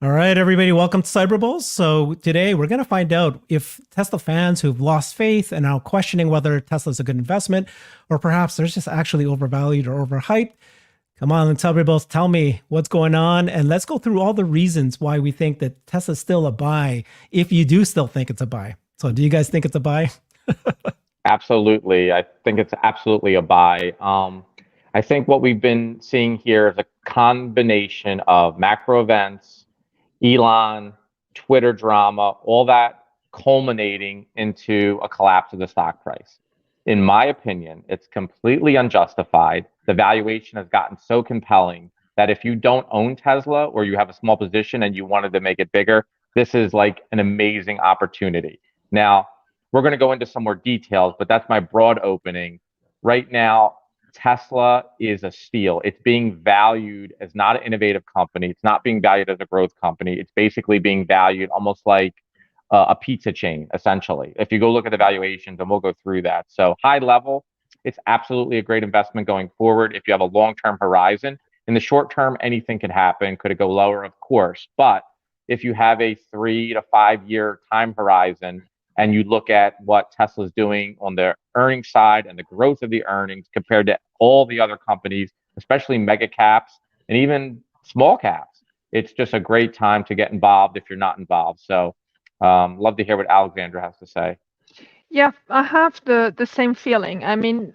All right, everybody, welcome to CyberBulls. So today we're going to find out if Tesla fans who've lost faith and now questioning whether Tesla's a good investment, or perhaps they're just actually overvalued or overhyped. Come on, CyberBulls, tell me what's going on, and let's go through all the reasons why we think that Tesla's still a buy, if you do still think it's a buy. So do you guys think it's a buy? Absolutely. I think it's absolutely a buy. I think what we've been seeing here is a combination of macro events, Elon, Twitter drama, all that culminating into a collapse of the stock price. In my opinion, it's completely unjustified. The valuation has gotten so compelling that if you don't own Tesla or you have a small position and you wanted to make it bigger, this is like an amazing opportunity. Now, we're going to go into some more details, but that's my broad opening. Right now, Tesla is a steal. It's being valued as not an innovative company. It's not being valued as a growth company. It's basically being valued almost like a pizza chain, essentially. If you go look at the valuations, and we'll go through that. So high level, it's absolutely a great investment going forward if you have a long-term horizon. In the short term, anything could happen. Could it go lower? Of course. But if you have a 3 to 5 year time horizon, and you look at what Tesla's doing on the earnings side and the growth of the earnings compared to all the other companies, especially mega caps and even small caps, it's just a great time to get involved if you're not involved. So love to hear what Alexandra has to say. Yeah, I have the same feeling. I mean,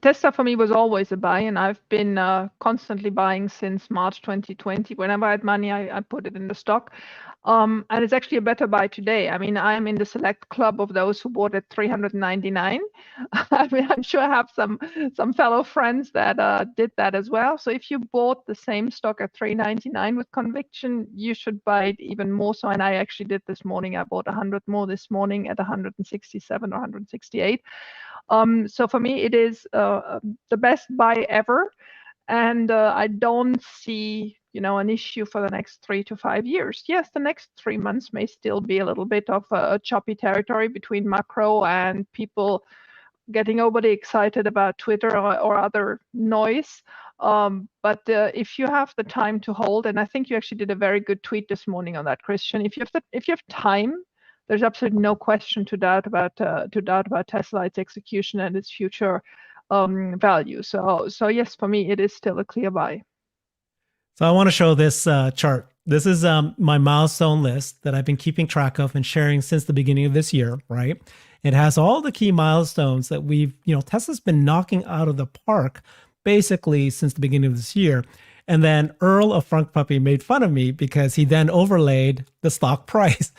Tesla for me was always a buy, and I've been constantly buying since March 2020. Whenever I had money, I put it in the stock. And it's actually a better buy today. I mean, I'm in the select club of those who bought at 399. I mean, I'm sure I have some fellow friends that did that as well. So if you bought the same stock at 399 with conviction, you should buy it even more so. And I actually did this morning. I bought 100 more this morning at 167 or 168. So for me, it is the best buy ever. And I don't see, an issue for the next 3 to 5 years. Yes, the next 3 months may still be a little bit of a choppy territory between macro and people getting overly excited about Twitter or other noise. But if you have the time to hold, and I think you actually did a very good tweet this morning on that, Christian. If you have time, there's absolutely no question to doubt about Tesla, its execution, and its future value. So yes, for me, it is still a clear buy. So I want to show this chart. This is my milestone list that I've been keeping track of and sharing since the beginning of this year, right? It has all the key milestones that Tesla's been knocking out of the park basically since the beginning of this year. And then Earl of Frunk Puppy made fun of me because he then overlaid the stock price.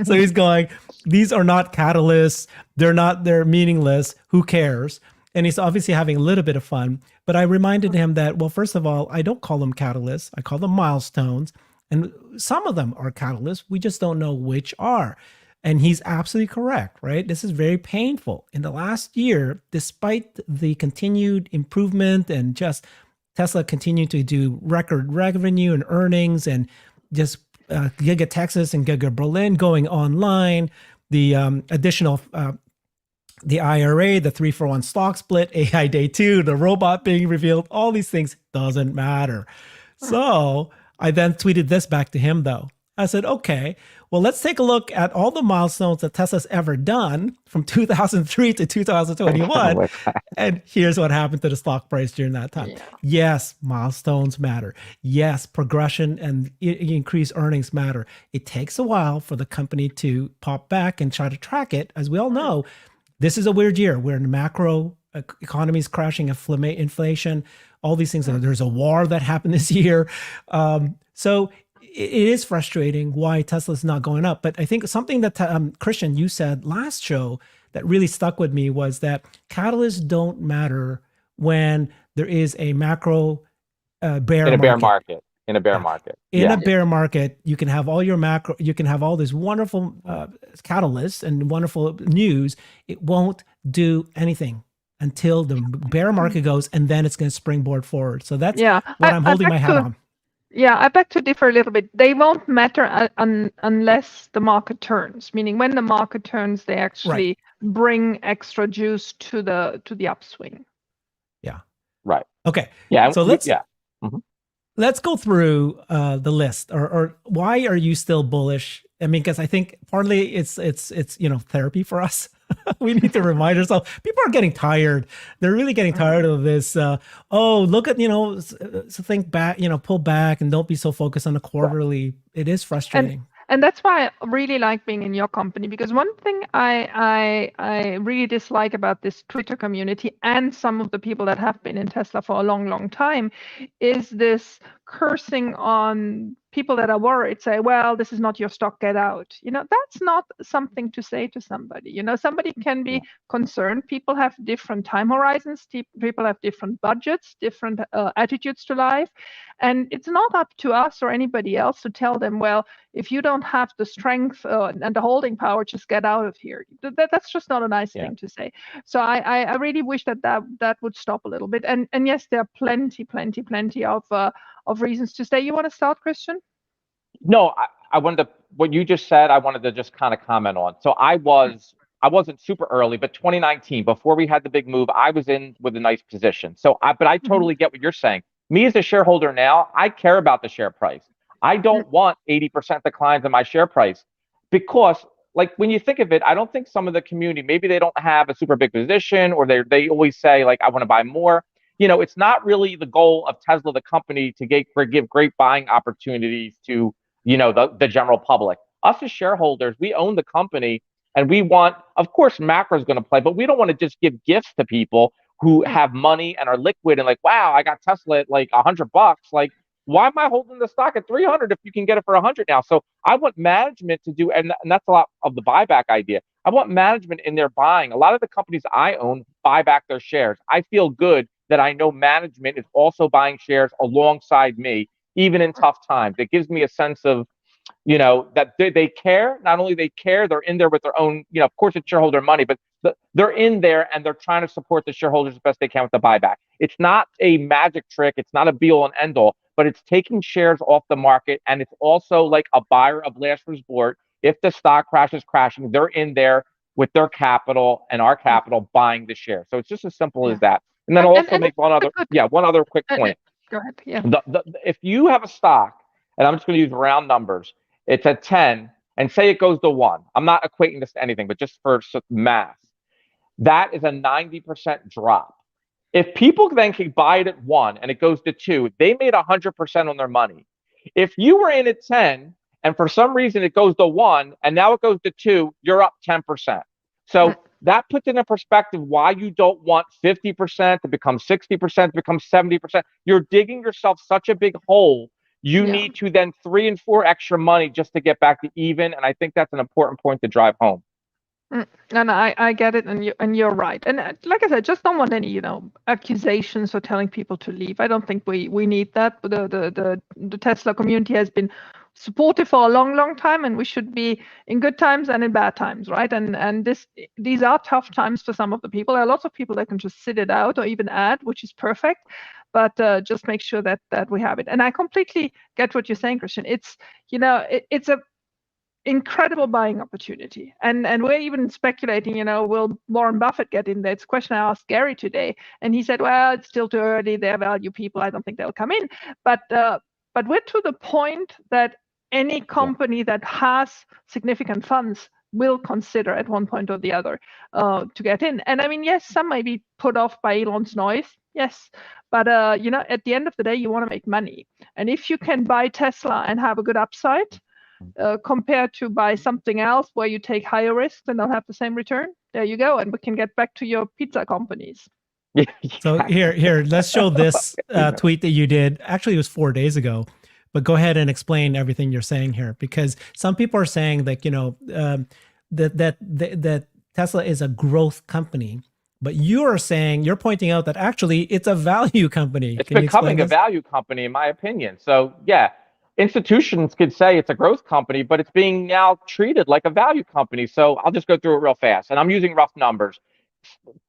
So he's going, these are not catalysts. They're meaningless. Who cares? And he's obviously having a little bit of fun. But I reminded him that, well, first of all, I don't call them catalysts. I call them milestones. And some of them are catalysts. We just don't know which are. And he's absolutely correct, right? This is very painful. In the last year, despite the continued improvement and just Tesla continued to do record revenue and earnings and just Giga Texas and Giga Berlin going online, the additional the IRA, the 3-for-1 stock split, AI Day 2, the robot being revealed, all these things doesn't matter. So I then tweeted this back to him though. I said, okay, well, let's take a look at all the milestones that Tesla's ever done from 2003 to 2021. And here's what happened to the stock price during that time. Yeah. Yes, milestones matter. Yes, progression and increased earnings matter. It takes a while for the company to pop back and try to track it. As we all know, this is a weird year. We're in the macro economies crashing, inflation, all these things. There's a war that happened this year. So it is frustrating why Tesla's not going up. But I think something that Christian, you said last show that really stuck with me was that catalysts don't matter when there is a macro bear market. In a bear market. In a bear market, you can have all your macro, you can have all this wonderful catalysts and wonderful news. It won't do anything until the bear market goes, and then it's going to springboard forward. So that's what I'm holding my hat on. Yeah, I beg to differ a little bit. They won't matter unless the market turns. Meaning, when the market turns, they actually bring extra juice to the upswing. Yeah. Right. Okay. Yeah. So let's. Yeah. Mm-hmm. let's go through the list, or why are you still bullish? I mean, because I think partly it's therapy for us. We need to remind ourselves. People are getting tired. They're really getting tired of this. Oh, look at so think back. Pull back and don't be so focused on the quarterly. It is frustrating. And that's why I really like being in your company, because one thing I really dislike about this Twitter community and some of the people that have been in Tesla for a long, long time is this cursing on people that are worried, say, well, this is not your stock, get out. That's not something to say to somebody. Somebody can be concerned. People have different time horizons. People have different budgets, different attitudes to life. And it's not up to us or anybody else to tell them, well, if you don't have the strength and the holding power, just get out of here. That's just not a nice thing to say. So I really wish that would stop a little bit. And yes, there are plenty of reasons to stay. You want to start, Christian? No, I wanted to, what you just said, I wanted to just kind of comment on. So I wasn't super early, but 2019, before we had the big move, I was in with a nice position. But I totally get what you're saying. Me as a shareholder now, I care about the share price. I don't want 80% declines in my share price, because like when you think of it, I don't think some of the community, maybe they don't have a super big position, or they always say like, I want to buy more. It's not really the goal of Tesla, the company, to give great buying opportunities to, the general public. Us as shareholders, we own the company, and we want, of course, macro is going to play, but we don't want to just give gifts to people who have money and are liquid and like, wow, I got Tesla at like $100. Like, why am I holding the stock at 300 if you can get it for 100 now? So I want management to do, and that's a lot of the buyback idea. I want management in there buying. A lot of the companies I own buy back their shares. I feel good that I know management is also buying shares alongside me, even in tough times. It gives me a sense of, that they care. Not only they care, they're in there with their own, of course it's shareholder money, but they're in there and they're trying to support the shareholders as best they can with the buyback. It's not a magic trick. It's not a be all and end all, but it's taking shares off the market. And it's also like a buyer of last resort. If the stock crashes, they're in there with their capital and our capital buying the share. So it's just as simple as that. And then I'll also make one other quick point. Go ahead. Yeah. If you have a stock, and I'm just going to use round numbers, it's at 10, and say it goes to 1. I'm not equating this to anything, but just for math, that is a 90% drop. If people then can buy it at 1 and it goes to 2, they made 100% on their money. If you were in at 10 and for some reason it goes to 1 and now it goes to 2, you're up 10%. So that puts in a perspective why you don't want 50% to become 60% to become 70%. You're digging yourself such a big hole. You need to then 3 and 4 extra money just to get back to even. And I think that's an important point to drive home. And I get it, and you're right. And like I said, just don't want any accusations or telling people to leave. I don't think we need that. The Tesla community has been supportive for a long time, and we should be in good times and in bad times, right? And these are tough times for some of the people. There are lots of people that can just sit it out or even add, which is perfect. But just make sure that we have it. And I completely get what you're saying, Christian. It's it's a incredible buying opportunity, and we're even speculating, will Warren Buffett get in there? It's a question I asked Gary today, and he said, well, it's still too early, they're value people, I don't think they'll come in, but we're to the point that any company that has significant funds will consider at one point or the other to get in. And I mean, yes, some may be put off by Elon's noise, yes, but at the end of the day, you want to make money, and if you can buy Tesla and have a good upside compared to buy something else where you take higher risks and they'll have the same return, there you go. And we can get back to your pizza companies. So here, let's show this tweet that you did. Actually, it was 4 days ago, but go ahead and explain everything you're saying here, because some people are saying that, that Tesla is a growth company, but you're pointing out that actually it's a value company. It's becoming a value company, in my opinion. So yeah, institutions could say it's a growth company, but it's being now treated like a value company. So I'll just go through it real fast, and I'm using rough numbers.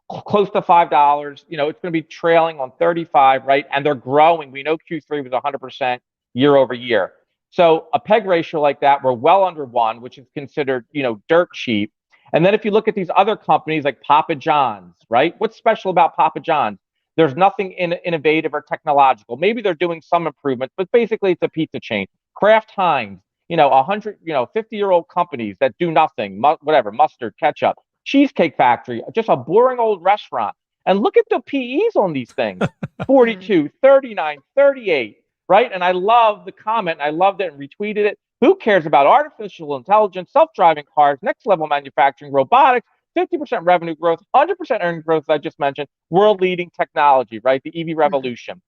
Close to $5, it's going to be trailing on 35, right? And they're growing. We know Q3 was 100% year over year. So a PEG ratio like that, we're well under 1, which is considered, dirt cheap. And then if you look at these other companies like Papa John's, right? What's special about Papa John's? There's nothing innovative or technological. Maybe they're doing some improvements, but basically it's a pizza chain. Kraft Heinz, 100, 50-year-old companies that do nothing, whatever, mustard, ketchup, Cheesecake Factory, just a boring old restaurant. And look at the PEs on these things, 42, 39, 38, right? And I love the comment. I loved it and retweeted it. Who cares about artificial intelligence, self-driving cars, next level manufacturing, robotics, 50% revenue growth, 100% earnings growth, as I just mentioned, world-leading technology, right? The EV revolution.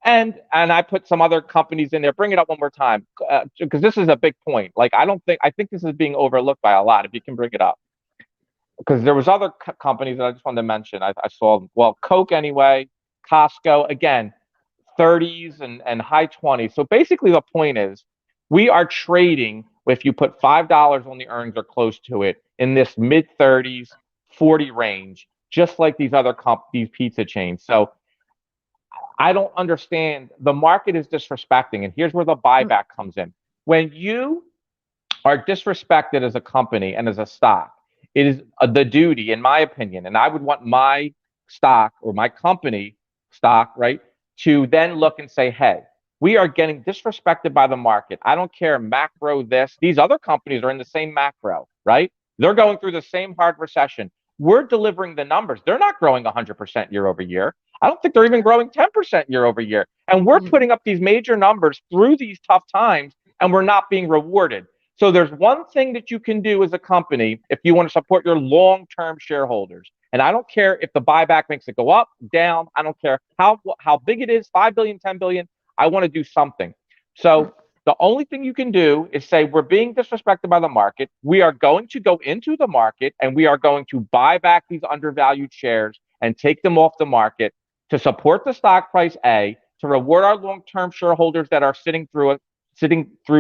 And I put some other companies in there. Bring it up one more time, because this is a big point. Like, I think this is being overlooked by a lot. If you can bring it up, because there was other companies that I just wanted to mention. I saw, well, Coke anyway, Costco, again, 30s and high 20s. So basically the point is, we are trading, if you put $5 on the earnings or close to it, in this mid 30s, 40 range, just like these other these pizza chains. So I don't understand. The market is disrespecting, and here's where the buyback comes in. When you are disrespected as a company and as a stock, it is the duty, in my opinion, and I would want my stock or my company stock, right, to then look and say, hey, we are getting disrespected by the market. I don't care macro this. These other companies are in the same macro, right? They're going through the same hard recession. We're delivering the numbers. They're not growing 100% year over year. I don't think they're even growing 10% year over year. And we're putting up these major numbers through these tough times, and we're not being rewarded. So there's one thing that you can do as a company if you want to support your long-term shareholders. And I don't care if the buyback makes it go up, down. I don't care how big it is, 5 billion, 10 billion. I want to do something. So the only thing you can do is say, we're being disrespected by the market. We are going to go into the market and we are going to buy back these undervalued shares and take them off the market to support the stock price, A, to reward our long-term shareholders that are sitting through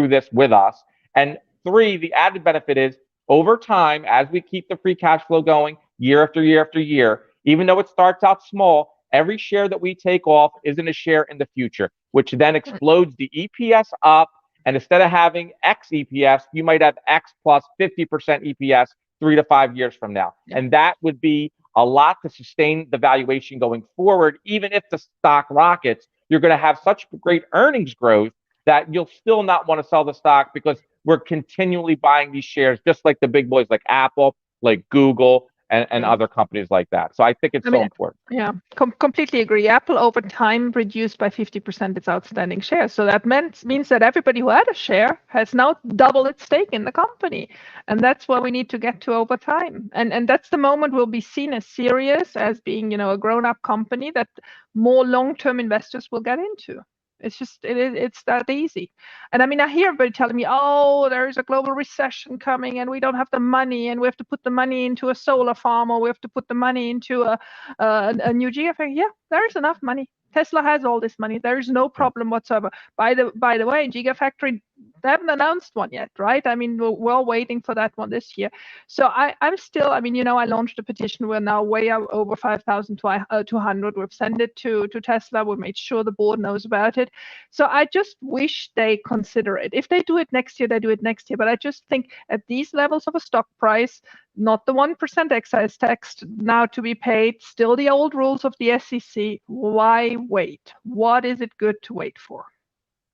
this with us. And 3, the added benefit is, over time, as we keep the free cash flow going year after year after year, even though it starts out small, every share that we take off isn't a share in the future, which then explodes the EPS up. And instead of having X EPS, you might have X plus 50% EPS 3 to 5 years from now. And that would be a lot to sustain the valuation going forward. Even if the stock rockets, you're going to have such great earnings growth that you'll still not want to sell the stock, because we're continually buying these shares, just like the big boys like Apple, like Google, and other companies like that. So I think it's so important. Yeah, completely agree. Apple over time reduced by 50% its outstanding shares. So that means that everybody who had a share has now doubled its stake in the company. And that's what we need to get to over time. And that's the moment we'll be seen as serious, as being, a grown-up company that more long-term investors will get into. It's just, it's that easy. And I mean, I hear everybody telling me, oh, there's a global recession coming and we don't have the money and we have to put the money into a solar farm, or we have to put the money into a new gigafactory. Yeah, there's enough money. Tesla has all this money. There is no problem whatsoever. By the way, Gigafactory, they haven't announced one yet, right? I mean, we're all waiting for that one this year. So I'm still, I mean, I launched a petition. We're now way over 5,200. We've sent it to Tesla. We've made sure the board knows about it. So I just wish they consider it. If they do it next year, they do it next year. But I just think at these levels of a stock price, not the 1% excise tax now to be paid, still the old rules of the SEC. Why wait? What is it good to wait for?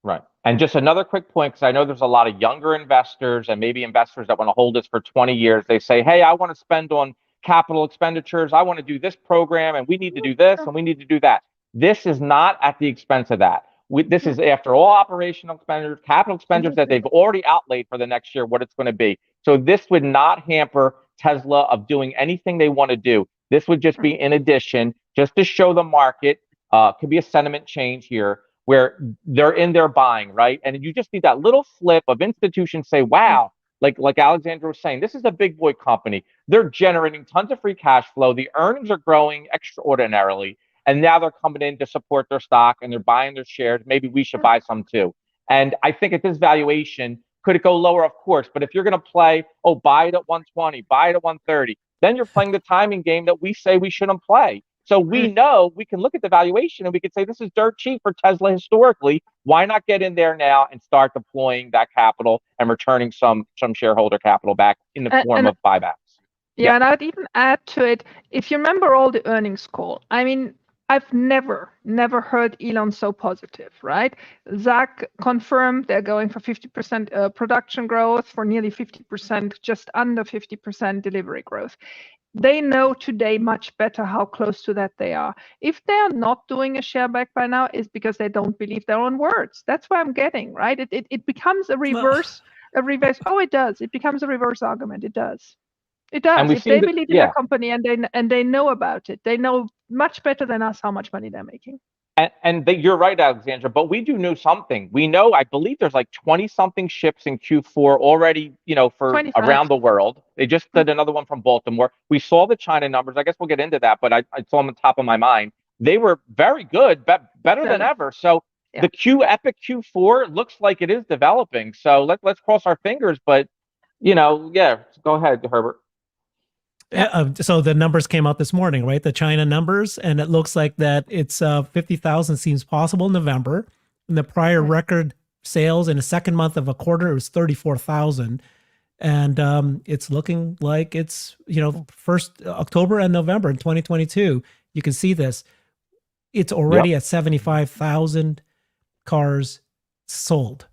Right. And just another quick point, because I know there's a lot of younger investors and maybe investors that want to hold this for 20 years. They say, hey, I want to spend on capital expenditures. I want to do this program, and we need to do this, and we need to do that. This is not at the expense of that. This is after all operational expenditures, capital expenditures that they've already outlaid for the next year, what it's going to be. So this would not hamper Tesla of doing anything they want to do. This would just be in addition, just to show the market, could be a sentiment change here, where they're in there buying, right? And you just need that little flip of institutions say, wow, like Alexandra was saying, this is a big boy company. They're generating tons of free cash flow. The earnings are growing extraordinarily. And now they're coming in to support their stock and they're buying their shares. Maybe we should buy some too. And I think at this valuation, could it go lower? Of course. But if you're going to play, oh, buy it at 120, buy it at 130, then you're playing the timing game that we say we shouldn't play. So we know we can look at the valuation and we can say this is dirt cheap for Tesla historically. Why not get in there now and start deploying that capital and returning some shareholder capital back in the form of buybacks? Yeah, and I'd even add to it, if you remember all the earnings call, I mean, I've never heard Elon so positive, right? Zach confirmed they're going for 50% production growth, for nearly 50%, just under 50% delivery growth. They know today much better how close to that they are. If they are not doing a share back by now, it's because they don't believe their own words. That's what I'm getting, right? It becomes a reverse. Oh, it does. It becomes a reverse argument. It does. It And does. we've If they seen that, believe in yeah. their company and they know about it, they know much better than us how much money they're making. And you're right, Alexandra, but we do know something. We know, I believe there's like 20 something ships in Q4 already, for 25. around the world. They just did another one from Baltimore. We saw the China numbers. I guess we'll get into that, but I saw them on top of my mind. They were very good, better than ever. So the Epic Q4 looks like it is developing. So let's cross our fingers, but yeah, go ahead, Herbert. So the numbers came out this morning, right? The China numbers, and it looks like that it's 50,000 seems possible in November. And the prior record sales in the second month of a quarter was 34,000, and it's looking like it's first October and November in 2022. You can see this. It's already at 75,000 cars sold.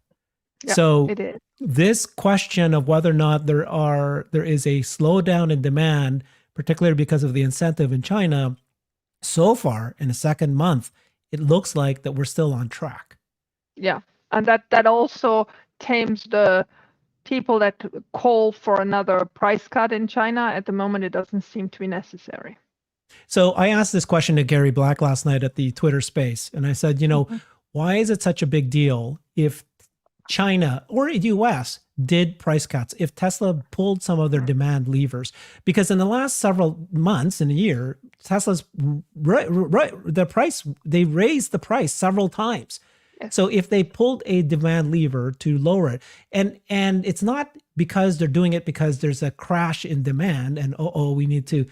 So it is. This question of whether or not there is a slowdown in demand, particularly because of the incentive in China, so far in the second month, it looks like that we're still on track. Yeah, and that also tames the people that call for another price cut in China. At the moment, it doesn't seem to be necessary. So I asked this question to Gary Black last night at the Twitter space, and I said, why is it such a big deal if China or US did price cuts, if Tesla pulled some of their demand levers? Because in the last several months in a year, Tesla's they raised the price several times. Yes. So if they pulled a demand lever to lower it, and it's not because they're doing it because there's a crash in demand and we need to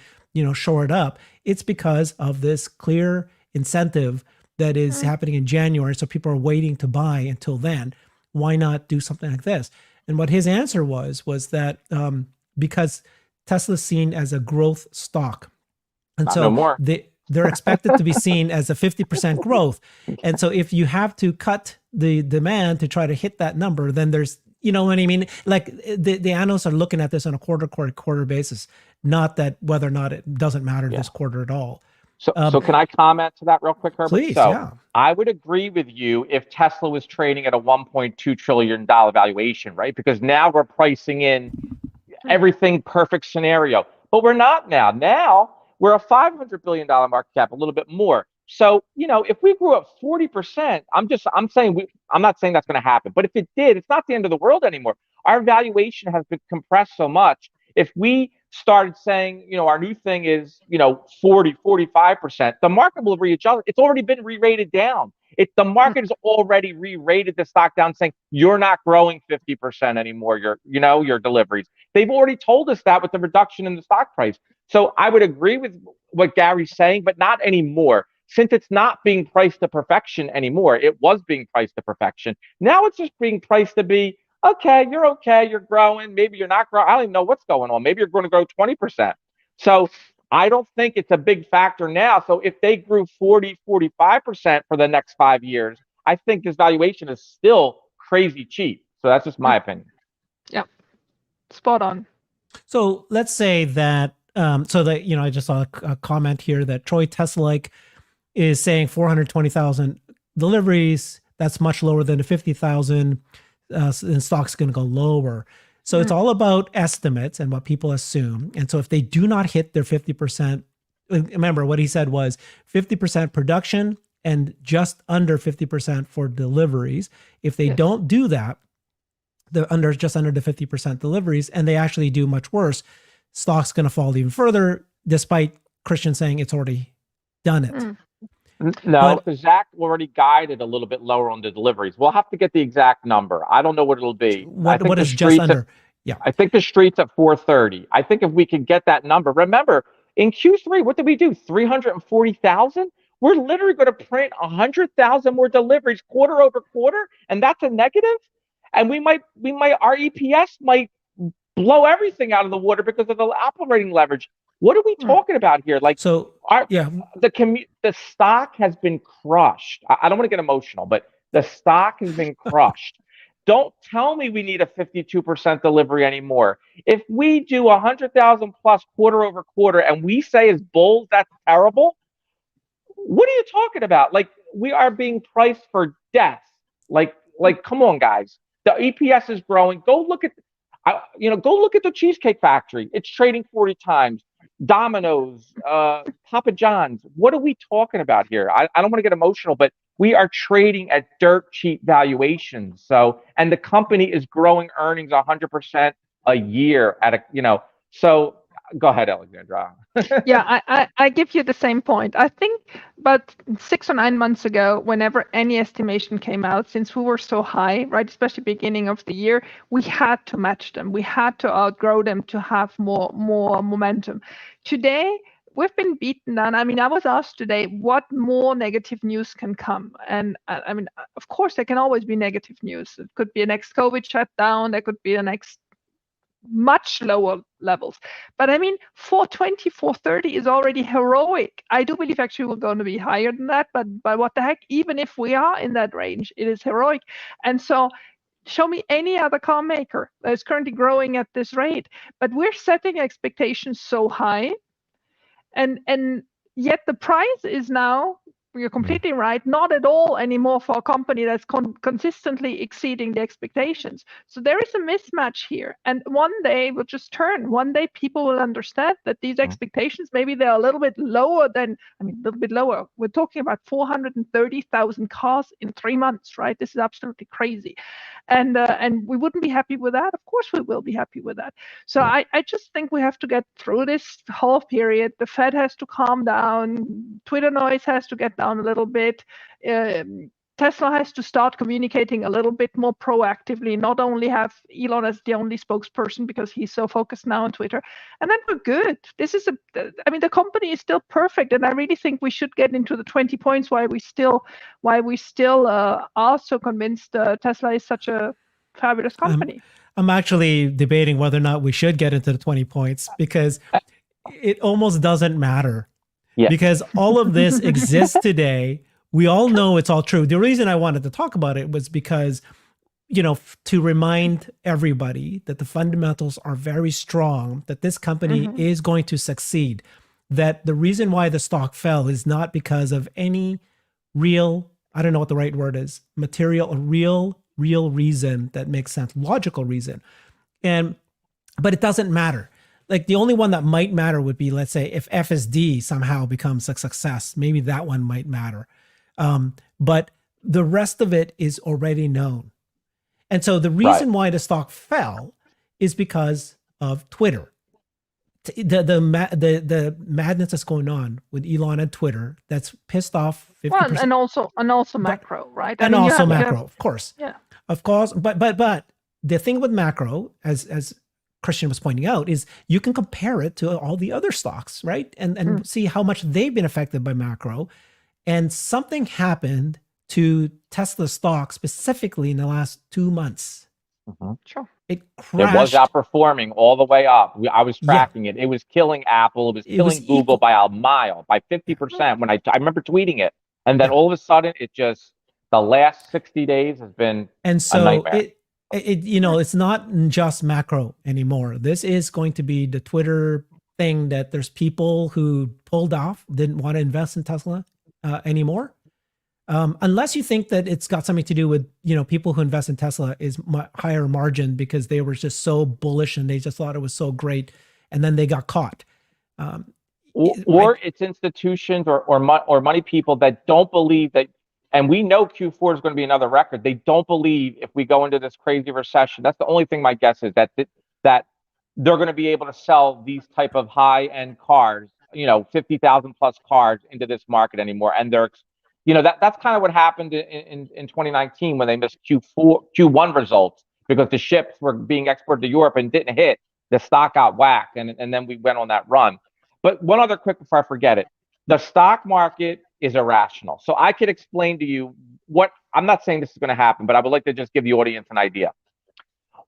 shore it up. It's because of this clear incentive that is happening in January. So people are waiting to buy until then. Why not do something like this? And what his answer was that because Tesla's seen as a growth stock. And Not so no more. they're expected to be seen as a 50% growth. And so if you have to cut the demand to try to hit that number, then there's, you know what I mean? Like the analysts are looking at this on a quarter basis, not that whether or not it doesn't matter this quarter at all. So can I comment to that real quick, Herbert? Please, I would agree with you if Tesla was trading at a $1.2 trillion valuation, right? Because now we're pricing in everything perfect scenario. But we're not now. Now we're a $500 billion market cap, a little bit more. So, if we grew up 40%, I'm not saying that's going to happen. But if it did, it's not the end of the world anymore. Our valuation has been compressed so much. If we started saying, our new thing is, 40, 45%, the market will readjust. It's already been re-rated down. The market has already re-rated the stock down, saying you're not growing 50% anymore. Your deliveries. They've already told us that with the reduction in the stock price. So I would agree with what Gary's saying, but not anymore. Since it's not being priced to perfection anymore, it was being priced to perfection. Now it's just being priced to be, okay, you're growing. Maybe you're not growing. I don't even know what's going on. Maybe you're going to grow 20%. So I don't think it's a big factor now. So if they grew 40, 45% for the next 5 years, I think this valuation is still crazy cheap. So that's just my opinion. Yeah, spot on. So let's say that, I just saw a comment here that Troy Teslake is saying 420,000 deliveries. That's much lower than the 50,000. And stock's going to go lower. So it's all about estimates and what people assume. And so if they do not hit their 50%, remember what he said was 50% production and just under 50% for deliveries. If they don't do that, just under the 50% deliveries, and they actually do much worse, stock's going to fall even further, despite Christian saying it's already done it. No, because Zach already guided a little bit lower on the deliveries. We'll have to get the exact number. I don't know what it'll be. What is just under? I think the street's at 430. I think if we can get that number, remember in Q3, what did we do? 340,000. We're literally going to print 100,000 more deliveries quarter over quarter, and that's a negative. And our EPS might blow everything out of the water because of the operating leverage. What are we talking about here? Like, So yeah, the stock has been crushed. I don't want to get emotional, but the stock has been crushed. Don't tell me we need a 52% delivery anymore. If we do 100,000 plus quarter over quarter and we say as bulls that's terrible, what are you talking about? Like, we are being priced for death. Like, come on, guys. The EPS is growing. Go look at, go look at the Cheesecake Factory. It's trading 40 times. Domino's, Papa John's. What are we talking about here? I don't want to get emotional, but we are trading at dirt cheap valuations. So, and the company is growing earnings 100% a year at so go ahead, Alexandra. Yeah, I give you the same point. I think, but 6 or 9 months ago, whenever any estimation came out, since we were so high, right, especially beginning of the year, we had to match them. We had to outgrow them to have more momentum. Today, we've been beaten down. I mean, I was asked today, what more negative news can come? And I mean, of course, there can always be negative news. It could be a next COVID shutdown. There could be a next much lower levels. But I mean, 420, 430 is already heroic. I do believe actually we're going to be higher than that, but what the heck, even if we are in that range, it is heroic. And so show me any other car maker that is currently growing at this rate. But we're setting expectations so high, and yet the price is now, you're completely right, not at all anymore for a company that's consistently exceeding the expectations. So there is a mismatch here. And one day will just turn. One day people will understand that these expectations, maybe they're a little bit lower than, a little bit lower. We're talking about 430,000 cars in 3 months, right? This is absolutely crazy. And we wouldn't be happy with that. Of course we will be happy with that. So I just think we have to get through this whole period. The Fed has to calm down. Twitter noise has to get down a little bit. Tesla has to start communicating a little bit more proactively, not only have Elon as the only spokesperson because he's so focused now on Twitter. And then we're good. This is the company is still perfect. And I really think we should get into the 20 points why we still are so convinced Tesla is such a fabulous company. I'm actually debating whether or not we should get into the 20 points because it almost doesn't matter. Yeah. Because all of this exists today. We all know it's all true. The reason I wanted to talk about it was because, to remind everybody that the fundamentals are very strong, that this company is going to succeed, that the reason why the stock fell is not because of any real, I don't know what the right word is, material, a real reason that makes sense, logical reason. But it doesn't matter. Like the only one that might matter would be, let's say, if FSD somehow becomes a success, maybe that one might matter. But the rest of it is already known. And so the reason why the stock fell is because of Twitter. The madness that's going on with Elon and Twitter that's pissed off 50%. Well, and also macro, right? And also macro, of course. Yeah. Of course. But the thing with macro, as Christian was pointing out, is you can compare it to all the other stocks, right? And see how much they've been affected by macro. And something happened to Tesla stock specifically in the last 2 months. Sure. It crashed. It was outperforming all the way up. I was tracking it. It was killing Apple. It was killing Google by a mile, by 50% when I remember tweeting it. And then all of a sudden, it just, the last 60 days has been a nightmare. It's not just macro anymore. This is going to be the Twitter thing that there's people who pulled off, didn't want to invest in Tesla anymore. Unless you think that it's got something to do with, people who invest in Tesla is higher margin because they were just so bullish and they just thought it was so great. And then they got caught. Or it's institutions or money people that don't believe that. And we know Q4 is going to be another record. They don't believe if we go into this crazy recession. That's the only thing my guess is that they're going to be able to sell these type of high-end cars, 50,000 plus cars into this market anymore. And they're, that's kind of what happened in 2019 when they missed Q1 results because the ships were being exported to Europe and didn't hit. The stock got whacked, and then we went on that run. But one other quick before I forget it. The stock market is irrational. So I could explain to you I'm not saying this is going to happen, but I would like to just give the audience an idea.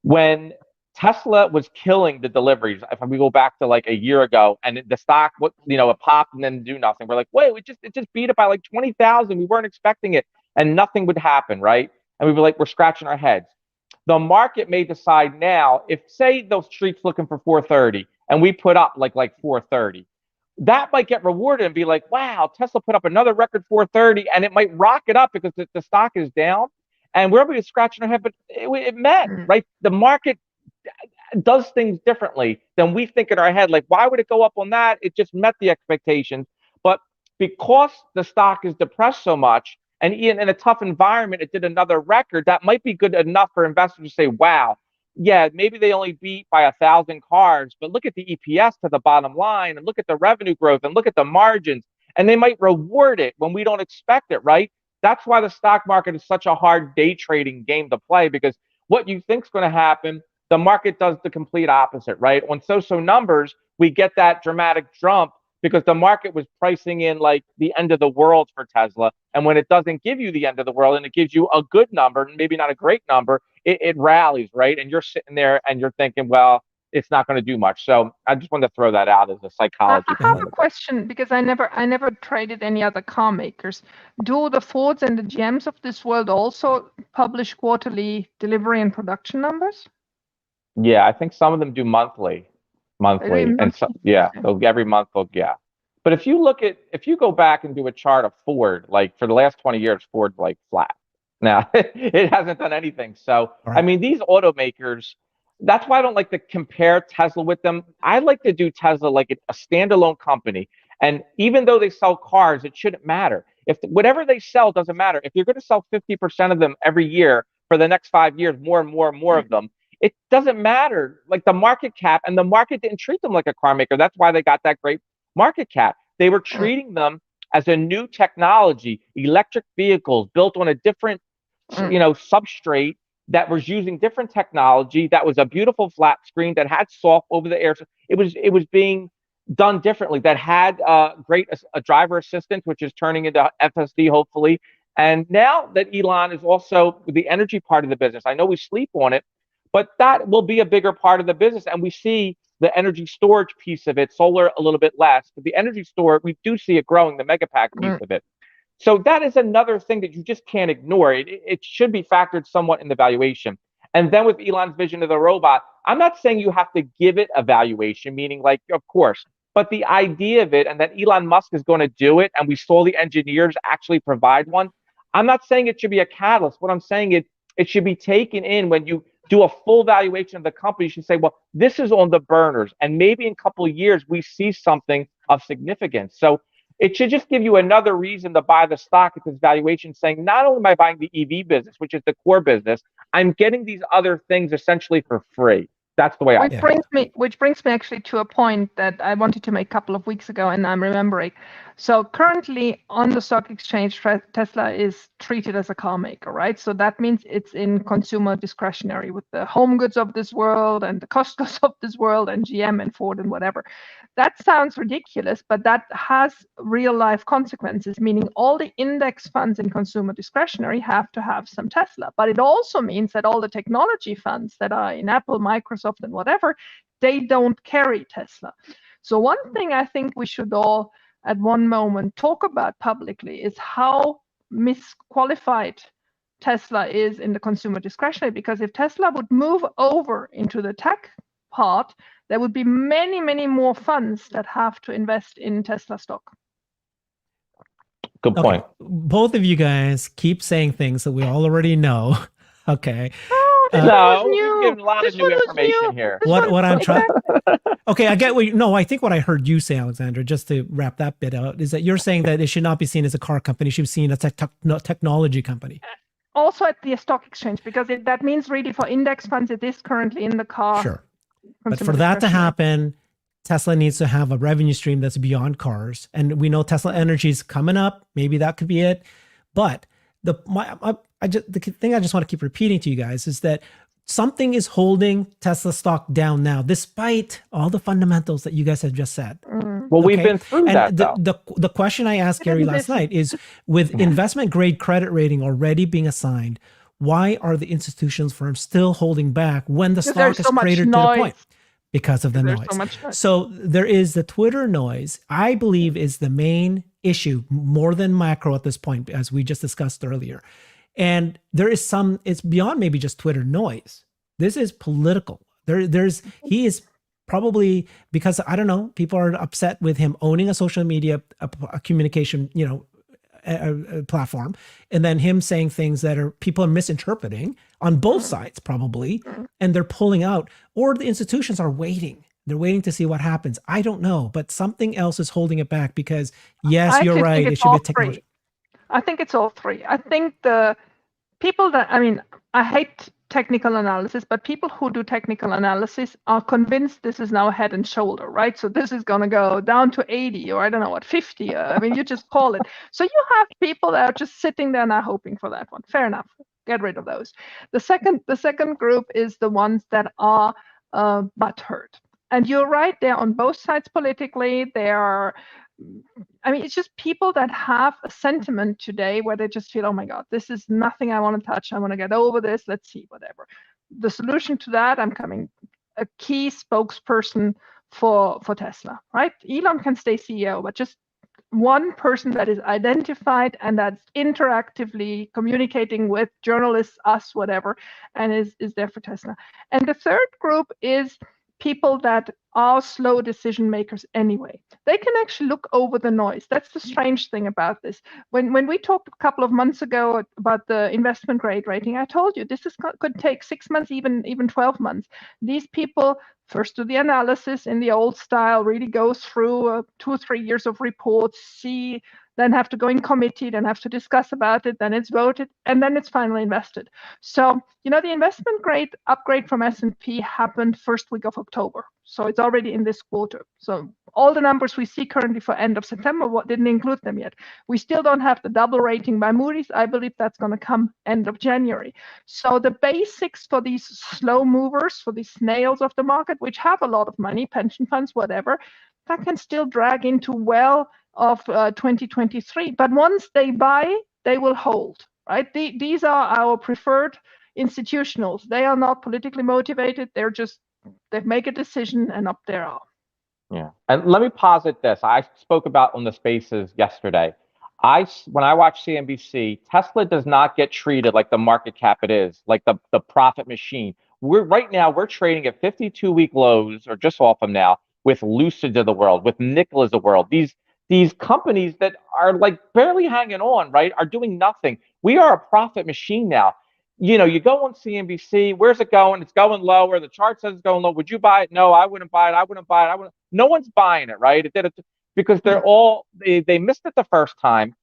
When Tesla was killing the deliveries. If we go back to like a year ago, and the stock, it popped and then do nothing. We're like, wait, it just beat it by like 20,000. We weren't expecting it, and nothing would happen, right? And we were like, we're scratching our heads. The market may decide now, if say those streets looking for 430, and we put up like 430, that might get rewarded and be like, wow, Tesla put up another record 430, and it might rock it up because the stock is down, and we're able to scratch our head, but it met, right? The market does things differently than we think in our head. Like, why would it go up on that? It just met the expectations. But because the stock is depressed so much, and in a tough environment, it did another record, that might be good enough for investors to say, wow, yeah, maybe they only beat by 1,000 cars, but look at the EPS to the bottom line, and look at the revenue growth, and look at the margins, and they might reward it when we don't expect it, right? That's why the stock market is such a hard day trading game to play, because what you think is going to happen, the market does the complete opposite, right? On so numbers, we get that dramatic jump because the market was pricing in like the end of the world for Tesla. And when it doesn't give you the end of the world and it gives you a good number, maybe not a great number, it rallies, right? And you're sitting there and you're thinking, well, it's not going to do much. So I just wanted to throw that out as a psychology. I have a question, because I never traded any other car makers. Do the Fords and the GMs of this world also publish quarterly delivery and production numbers? Yeah, I think some of them do monthly, and so yeah, every month yeah. But if you go back and do a chart of Ford, like for the last 20 years, Ford's like flat. Now it hasn't done anything. So right. I mean, these automakers, that's why I don't like to compare Tesla with them. I like to do Tesla like a standalone company. And even though they sell cars, it shouldn't matter. If whatever they sell doesn't matter. If you're going to sell 50% of them every year for the next 5 years, more and more and more of them, it doesn't matter. Like the market cap, and the market didn't treat them like a car maker. That's why they got that great market cap. They were treating them as a new technology, electric vehicles built on a different, substrate that was using different technology. That was a beautiful flat screen that had soft over the air. It was being done differently. That had a driver assistant, which is turning into FSD hopefully. And now that Elon is also the energy part of the business, I know we sleep on it, but that will be a bigger part of the business. And we see the energy storage piece of it, solar a little bit less, but the energy storage, we do see it growing, the megapack piece of it. So that is another thing that you just can't ignore. It should be factored somewhat in the valuation. And then with Elon's vision of the robot, I'm not saying you have to give it a valuation, meaning like, of course, but the idea of it, and that Elon Musk is going to do it, and we saw the engineers actually provide one. I'm not saying it should be a catalyst. What I'm saying is it should be taken in when you do a full valuation of the company. You should say, well, this is on the burners, and maybe in a couple of years we see something of significance. So it should just give you another reason to buy the stock at this valuation, saying not only am I buying the EV business, which is the core business, I'm getting these other things essentially for free. That's the way I which brings me actually to a point that I wanted to make a couple of weeks ago, and I'm remembering. So currently on the stock exchange, Tesla is treated as a car maker, right? So that means it's in consumer discretionary with the home goods of this world and the Costco's of this world and GM and Ford and whatever. That sounds ridiculous, but that has real life consequences, meaning all the index funds in consumer discretionary have to have some Tesla. But it also means that all the technology funds that are in Apple, Microsoft, and whatever, they don't carry Tesla. So one thing I think we should all at one moment talk about publicly is how misqualified Tesla is in the consumer discretionary, because if Tesla would move over into the tech part, there would be many, many more funds that have to invest in Tesla stock. Good point. Both of you guys keep saying things that we all already know. Okay. No, we're giving a lot of new information here. What I'm trying. Okay, I get what you. No, I think what I heard you say, Alexandra, just to wrap that bit out, is that you're saying that it should not be seen as a car company; it should be seen as a technology company. Also at the stock exchange, because that means really for index funds, it is currently in the car. Sure, but for that to happen, Tesla needs to have a revenue stream that's beyond cars, and we know Tesla Energy is coming up. Maybe that could be it, but the thing I just want to keep repeating to you guys is that something is holding Tesla stock down now, despite all the fundamentals that you guys have just said. Well, we've been through and that. The question I asked Gary last night is, with investment grade credit rating already being assigned, why are the institutions firms still holding back when the Because stock there's is so much cratered to the point? noise. Because of the There's noise. so much noise. So there is the Twitter noise, I believe, is the main issue, more than macro at this point, as we just discussed earlier. And there is some, it's beyond maybe just Twitter noise. This is political. He is probably, because I don't know, people are upset with him owning a social media, a communication, a platform, and then him saying things that are people are misinterpreting on both sides probably, and they're pulling out, or the institutions are waiting. They're waiting to see what happens. I don't know, but something else is holding it back because yes, you're right. It should be a technology. I think it's all three. I think the people that, I mean, I hate technical analysis, but people who do technical analysis are convinced this is now head and shoulder, right? So this is going to go down to 80 or I don't know what, 50. I mean, you just call it. So you have people that are just sitting there now hoping for that one. Fair enough. Get rid of those. The second group is the ones that are butthurt. And you're right, they're on both sides politically. They are, I mean, it's just people that have a sentiment today where they just feel, oh my God, this is nothing I want to touch. I want to get over this. Let's see, whatever. The solution to that, I'm coming a key spokesperson for Tesla, right? Elon can stay CEO, but just one person that is identified and that's interactively communicating with journalists, us, whatever, and is there for Tesla. And the third group is people that are slow decision makers anyway. They can actually look over the noise. That's the strange thing about this. When we talked a couple of months ago about the investment grade rating, I told you this could take 6 months, even 12 months. These people first do the analysis in the old style, really go through 2 or 3 years of reports, see, then have to go in committee, then have to discuss about it, then it's voted, and then it's finally invested. So, the investment grade upgrade from S&P happened first week of October. So it's already in this quarter. So all the numbers we see currently for end of September didn't include them yet. We still don't have the double rating by Moody's. I believe that's going to come end of January. So the basics for these slow movers, for these snails of the market, which have a lot of money, pension funds, whatever, that can still drag into of 2023. But once they buy, they will hold, right? These are our preferred institutionals. They are not politically motivated. They make a decision and up they are. Yeah. And let me posit this. I spoke about on the spaces yesterday. When I watch CNBC, Tesla does not get treated like the market cap it is, like the profit machine. Right now we're trading at 52-week lows, or just off them now, with Lucid of the world, with Nikola's of the world. These companies that are like barely hanging on, right, are doing nothing. We are a profit machine now. You go on CNBC, where's it going? It's going lower. The chart says it's going low. Would you buy it? No, I wouldn't buy it. I wouldn't buy it. No one's buying it, right? It did it because they missed it the first time.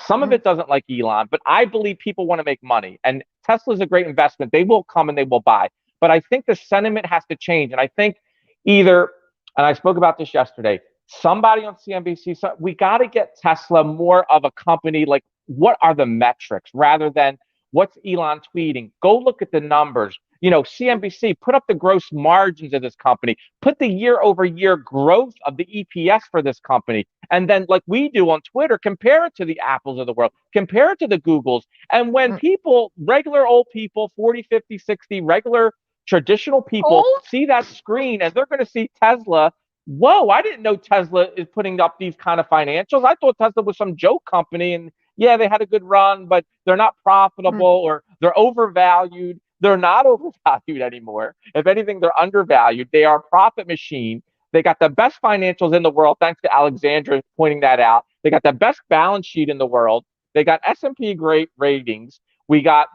Some of it doesn't like Elon, but I believe people want to make money. And Tesla's a great investment. They will come and they will buy. But I think the sentiment has to change. And I think and I spoke about this yesterday, somebody on CNBC, we got to get Tesla more of a company, like what are the metrics rather than what's Elon tweeting? Go look at the numbers. CNBC, put up the gross margins of this company, put the year-over-year growth of the EPS for this company. And then like we do on Twitter, compare it to the Apples of the world, compare it to the Googles. And when people, regular old people, 40, 50, 60, regular traditional people see that screen and they're going to see Tesla, whoa, I didn't know Tesla is putting up these kind of financials. I thought Tesla was some joke company and yeah, they had a good run, but they're not profitable or they're overvalued. They're not overvalued anymore. If anything, they're undervalued. They are a profit machine. They got the best financials in the world, thanks to Alexandra pointing that out. They got the best balance sheet in the world. They got S&P great ratings. We got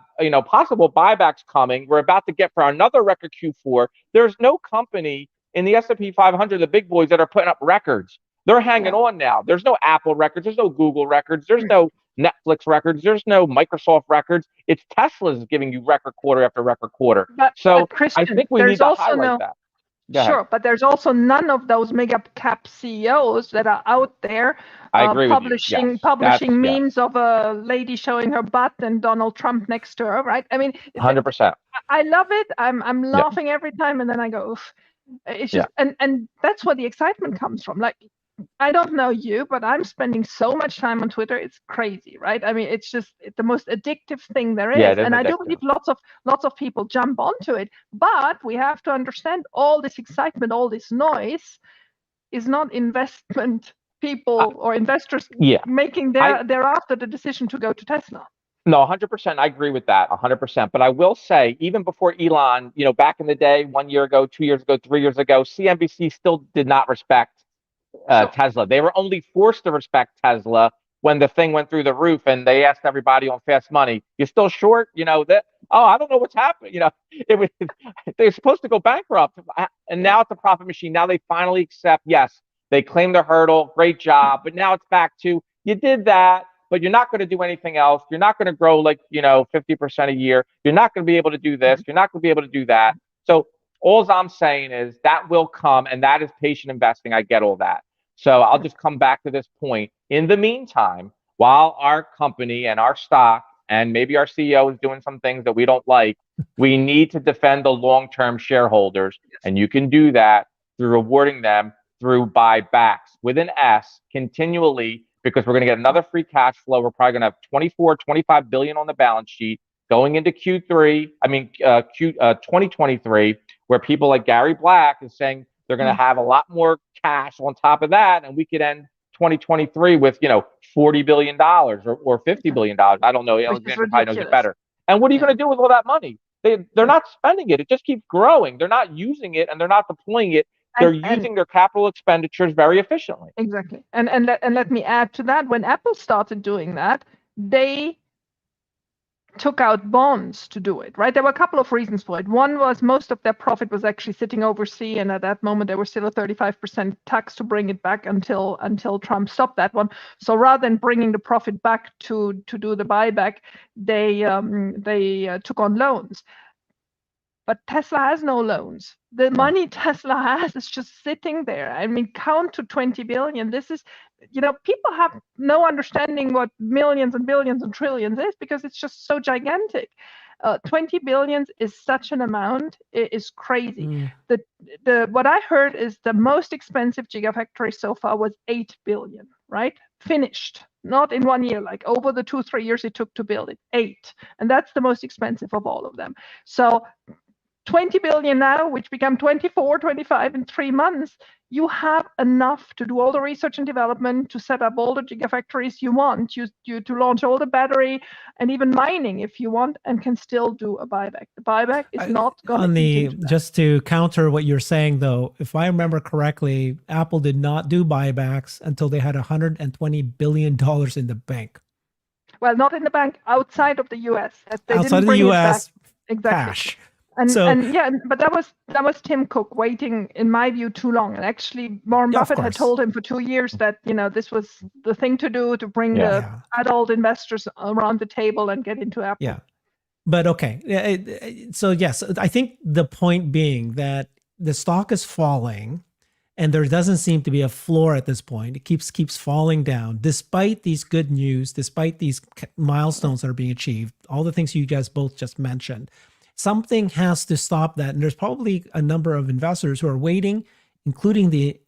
possible buybacks coming. We're about to get for another record Q4. There's no company in the S&P 500, the big boys, that are putting up records. They're hanging on now. There's no Apple records. There's no Google records. There's no Netflix records. There's no Microsoft records. It's Tesla's giving you record quarter after record quarter. But Christian, I think we need to highlight that. Sure, but there's also none of those mega cap CEOs that are out there publishing memes of a lady showing her butt and Donald Trump next to her, right? I mean, 100%. I love it. I'm laughing every time, and then I go, oof. It's just and that's where the excitement comes from. Like I don't know you, but I'm spending so much time on Twitter. It's crazy, right? I mean, it's just the most addictive thing there Yeah, is. it is And I do addictive. believe lots of people jump onto it. But we have to understand all this excitement, all this noise is not investment people or investors Yeah, making thereafter the decision to go to Tesla. no, 100%. I agree with that, 100%. But I will say, even before Elon, back in the day, 1 year ago, 2 years ago, 3 years ago, CNBC still did not respect Sure. Tesla. They were only forced to respect Tesla when the thing went through the roof, and they asked everybody on Fast Money, "You still short?" That. Oh, I don't know what's happening. It was they're supposed to go bankrupt, and now it's a profit machine. Now they finally accept. Yes, they claim the hurdle. Great job, but now it's back to you did that, but you're not going to do anything else. You're not going to grow like 50% a year. You're not going to be able to do this. You're not going to be able to do that. So all I'm saying is that will come, and that is patient investing. I get all that. So I'll just come back to this point. In the meantime, while our company and our stock and maybe our CEO is doing some things that we don't like, we need to defend the long-term shareholders. And you can do that through rewarding them through buybacks with an S continually, because we're going to get another free cash flow. We're probably going to have 25 billion on the balance sheet going into Q3. 2023, where people like Gary Black is saying they're going to have a lot more cash on top of that, and we could end 2023 with $40 billion or $50 billion. I don't know. Alexandra probably knows it better. And what are you going to do with all that money? They're not spending it. It just keeps growing. They're not using it, and they're not deploying it. They're using their capital expenditures very efficiently. Exactly. And let me add to that. When Apple started doing that, they took out bonds to do it, right? There were a couple of reasons for it. One was most of their profit was actually sitting overseas, and at that moment there was still a 35% tax to bring it back until Trump stopped that one. So rather than bringing the profit back to do the buyback, they took on loans. But Tesla has no loans. The money Tesla has is just sitting there. I mean, count to 20 billion. This is, people have no understanding what millions and billions and trillions is, because it's just so gigantic. 20 billions is such an amount. It is crazy. What I heard is the most expensive gigafactory so far was 8 billion, right? Finished. Not in 1 year, like over the 2-3 years it took to build it. 8. And that's the most expensive of all of them. So 20 billion now, which become 24, 25 in 3 months, you have enough to do all the research and development, to set up all the gigafactories you want, you to launch all the battery and even mining if you want, and can still do a buyback. The buyback is not going to just to counter what you're saying, though, if I remember correctly, Apple did not do buybacks until they had $120 billion in the bank. Well, not in the bank, outside of the US. Outside of the US, cash. But that was Tim Cook waiting, in my view, too long. And actually, Warren Buffett had told him for 2 years that this was the thing to do, to bring the adult investors around the table and get into Apple. Yeah, but okay. So yes, I think the point being that the stock is falling, and there doesn't seem to be a floor at this point. It keeps falling down, despite these good news, despite these milestones that are being achieved, all the things you guys both just mentioned. Something has to stop that. And there's probably a number of investors who are waiting, including the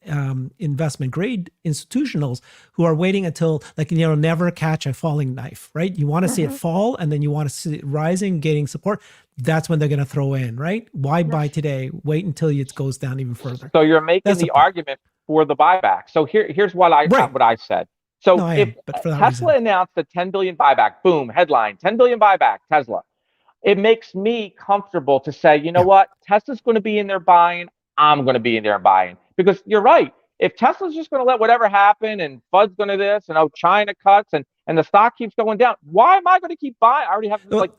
investment grade institutionals, who are waiting until, never catch a falling knife, right? You want to see it fall, and then you want to see it rising, getting support. That's when they're going to throw in, right? Why buy today? Wait until it goes down even further. So you're making the argument for the buyback. So here's what I said. So if Tesla announced a 10 billion buyback, boom, headline, 10 billion buyback, Tesla. It makes me comfortable to say, what? Tesla's going to be in there buying. I'm going to be in there buying. Because you're right. If Tesla's just going to let whatever happen, and FUD's going to this, and China cuts, and the stock keeps going down, why am I going to keep buying? I already have the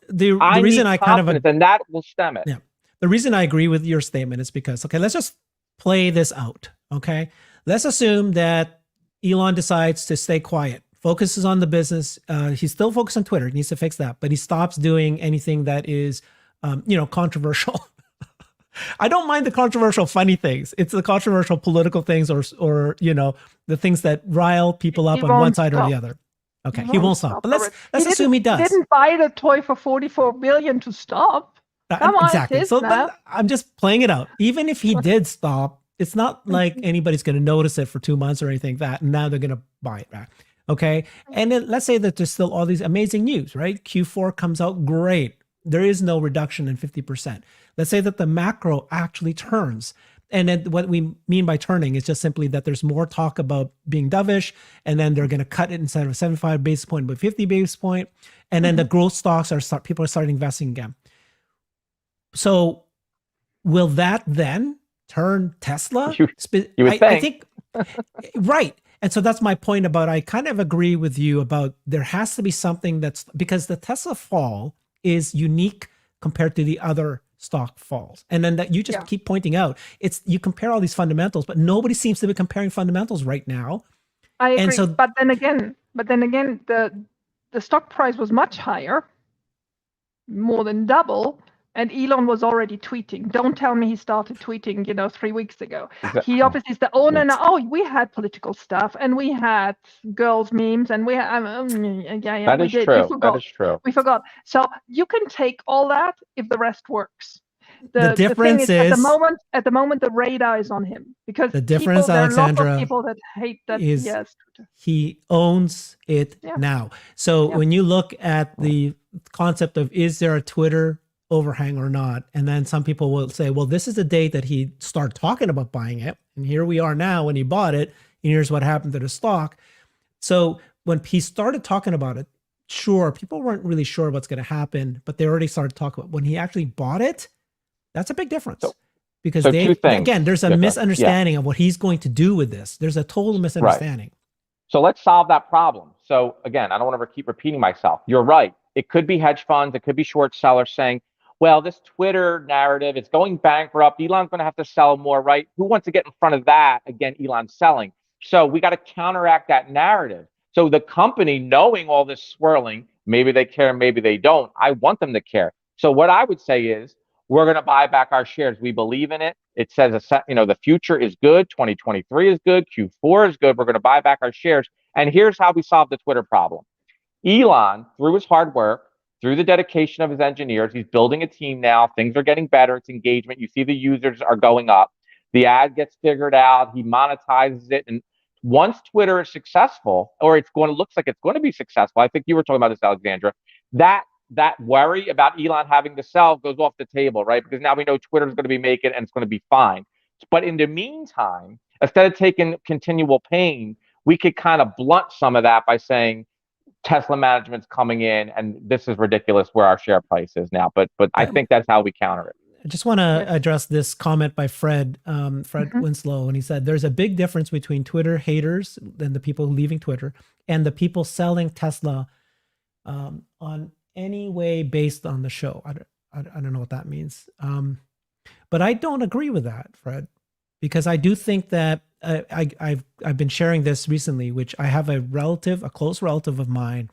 reason I kind of, and that will stem it. Yeah. The reason I agree with your statement is because, let's just play this out. Okay. Let's assume that Elon decides to stay quiet. Focuses on the business. He's still focused on Twitter. He needs to fix that, but he stops doing anything that is, controversial. I don't mind the controversial funny things. It's the controversial political things, or the things that rile people up on one side or the other. Okay, he won't stop. But let's assume he does. He didn't buy the toy for 44 billion to stop. Come on, exactly. So I'm just playing it out. Even if he did stop, It's not like anybody's going to notice it for 2 months or anything like that. And now they're going to buy it back. Okay. And then let's say that there's still all these amazing news, right? Q4 comes out great. There is no reduction in 50%. Let's say that the macro actually turns. And then what we mean by turning is just simply that there's more talk about being dovish, and then they're going to cut it instead of 75 basis point, but 50 basis point. And then the growth stocks people are starting investing again. So will that then turn Tesla? You would think. I think, right. And so that's my point about, I kind of agree with you about there has to be something that's, because the Tesla fall is unique compared to the other stock falls. And then that you just keep pointing out, you compare all these fundamentals, but nobody seems to be comparing fundamentals right now. I agree. And so, but then again, the stock price was much higher, more than double. And Elon was already tweeting. Don't tell me he started tweeting, 3 weeks ago. He obviously is the owner now. Oh, we had political stuff, and we had girls memes, and we had, That is true. That is true. We forgot. So you can take all that if the rest works. The difference is at the moment the radar is on him, because the difference, there are Alexandra, lots of people that hate that. Is he owns it now. So when you look at the concept of, is there a Twitter overhang or not, and then some people will say, well, this is the date that he started talking about buying it, and here we are now when he bought it, and here's what happened to the stock. So when he started talking about it, sure, people weren't really sure what's going to happen, but they already started talking about when he actually bought it. That's a big difference, because again, there's a misunderstanding of what he's going to do with this. There's a total misunderstanding. Right. So let's solve that problem. So again, I don't want to keep repeating myself. You're right. It could be hedge funds. It could be short sellers saying, well, this Twitter narrative, it's going bankrupt. Elon's going to have to sell more, right? Who wants to get in front of that? Again, Elon's selling. So we got to counteract that narrative. So the company, knowing all this swirling, maybe they care, maybe they don't. I want them to care. So what I would say is, we're going to buy back our shares. We believe in it. It says, the future is good. 2023 is good. Q4 is good. We're going to buy back our shares. And here's how we solve the Twitter problem. Elon, through his hard work, through the dedication of his engineers, he's building a team now. Things are getting better. It's engagement. You see the users are going up. The ad gets figured out. He monetizes it. And once Twitter is successful, or looks like it's going to be successful, I think you were talking about this, Alexandra, that worry about Elon having to sell goes off the table, right? Because now we know Twitter's going to be making it and it's going to be fine. But in the meantime, instead of taking continual pain, we could kind of blunt some of that by saying Tesla management's coming in and this is ridiculous where our share price is now. But I think that's how we counter it. I just want to address this comment by Fred Winslow, and he said, there's a big difference between Twitter haters and the people leaving Twitter and the people selling Tesla on any way based on the show. I don't know what that means. But I don't agree with that, Fred, because I do think that I've been sharing this recently, which I have a close relative of mine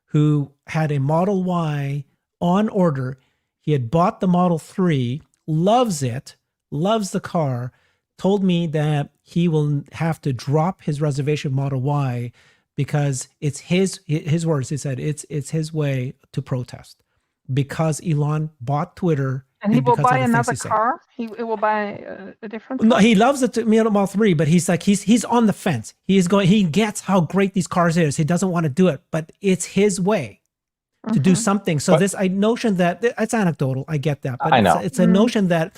who had a Model Y on order. He had bought the Model 3, loves it, loves the car, told me that he will have to drop his reservation Model Y because it's his words. He said it's his way to protest because Elon bought Twitter. And he will buy another car. He will buy a different car. No, he loves the Model 3, but he's like he's on the fence. He gets how great these cars is. He doesn't want to do it, but it's his way to do something. So this notion that it's anecdotal, I get that, but it's a notion that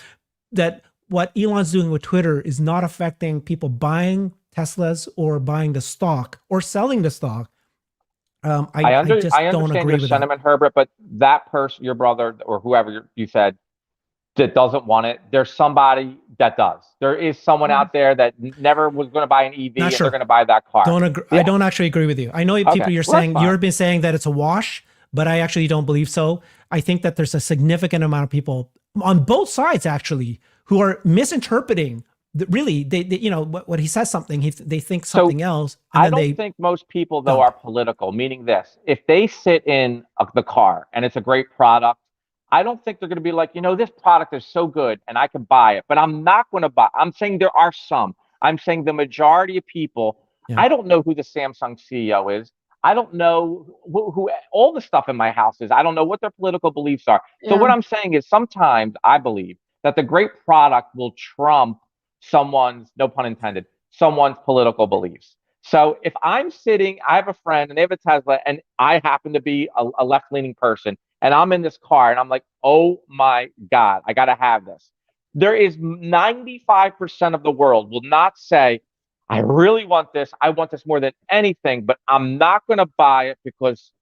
what Elon's doing with Twitter is not affecting people buying Teslas or buying the stock or selling the stock. I just don't agree with sentiment, Herbert, but that person, your brother or whoever you said, that doesn't want it, there's somebody that does. There is someone out there that never was going to buy an EV and they're going to buy that car. I don't actually agree with you. I know people you've been saying that it's a wash, but I actually don't believe so. I think that there's a significant amount of people on both sides actually who are misinterpreting. Really, they what he says something, they think something else. And I don't think most people though are political. Meaning this: if they sit in the car and it's a great product, I don't think they're going to be like, this product is so good and I can buy it, but I'm not going to buy. I'm saying there are some. I'm saying the majority of people. I don't know who the Samsung CEO is. I don't know who all the stuff in my house is. I don't know what their political beliefs are. So what I'm saying is sometimes I believe that the great product will trump someone's, no pun intended, someone's political beliefs. So if I'm sitting, I have a friend and they have a Tesla and I happen to be a left-leaning person and I'm in this car and I'm like, oh my God, I got to have this. There is 95% of the world will not say, I really want this. I want this more than anything, but I'm not going to buy it because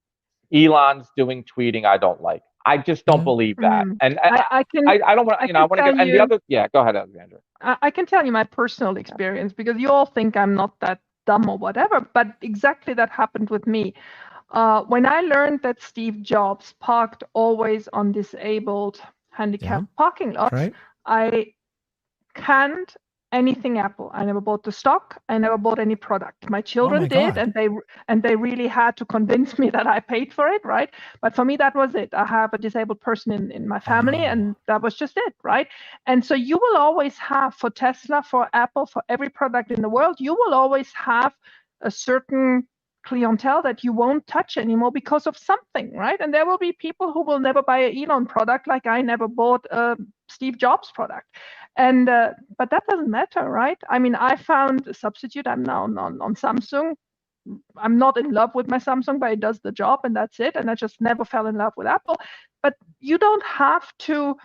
Elon's doing tweeting I don't like. I just don't believe that. And I can I don't want, I you know, I can want to tell get, and the you other, yeah, go ahead, Alexandra. I can tell you my personal experience because you all think I'm not that dumb or whatever, but exactly that happened with me. When I learned that Steve Jobs parked always on disabled handicapped parking lots, Right. I canned anything Apple. I never bought the stock. I never bought any product. My children did, God. and they really had to convince me that I paid for it, right? But for me, that was it. I have a disabled person in my family, and that was just it, right? And so you will always have, for Tesla, for Apple, for every product in the world, you will always have a certain clientele that you won't touch anymore because of something, right? And there will be people who will never buy an Elon product, like I never bought a Steve Jobs product. And but that doesn't matter, right? I mean, I found a substitute. I'm now on Samsung. I'm not in love with my Samsung, but it does the job, and that's it. And I just never fell in love with Apple. But you don't have to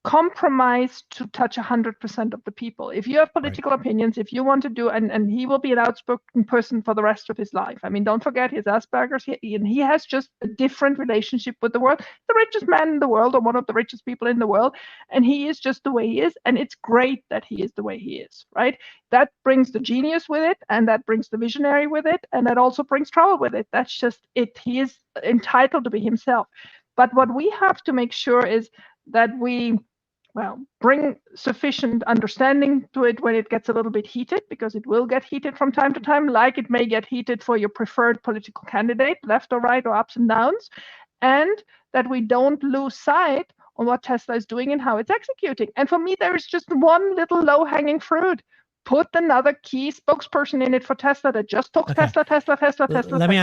compromise to touch 100% of the people. If you have political opinions, if you want to do, and he will be an outspoken person for the rest of his life. I mean, don't forget he has Asperger's, and he has just a different relationship with the world. The richest man in the world, or one of the richest people in the world, and he is just the way he is, and it's great that he is the way he is, right? That brings the genius with it, and that brings the visionary with it, and that also brings trouble with it. That's just it. He is entitled to be himself. But what we have to make sure is that we bring sufficient understanding to it when it gets a little bit heated, because it will get heated from time to time, like it may get heated for your preferred political candidate, left or right or ups and downs, and that we don't lose sight on what Tesla is doing and how it's executing. And for me, there is just one little low-hanging fruit. Put another key spokesperson in it for Tesla that just talks Tesla. Let me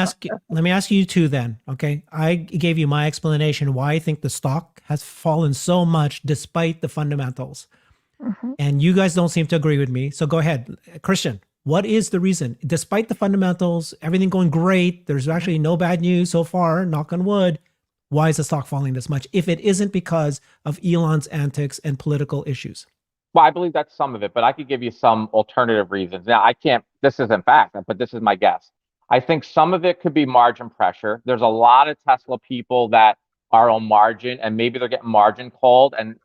ask you two then. Okay. I gave you my explanation why I think the stock has fallen so much despite the fundamentals. And you guys don't seem to agree with me. So go ahead. Christian, what is the reason? Despite the fundamentals, everything going great, there's actually no bad news so far, knock on wood. Why is the stock falling this much if it isn't because of Elon's antics and political issues? Well, I believe that's some of it, but I could give you some alternative reasons. Now, I can't, this isn't fact, but this is my guess. I think some of it could be margin pressure. There's a lot of Tesla people that are on margin, and maybe they're getting margin called, and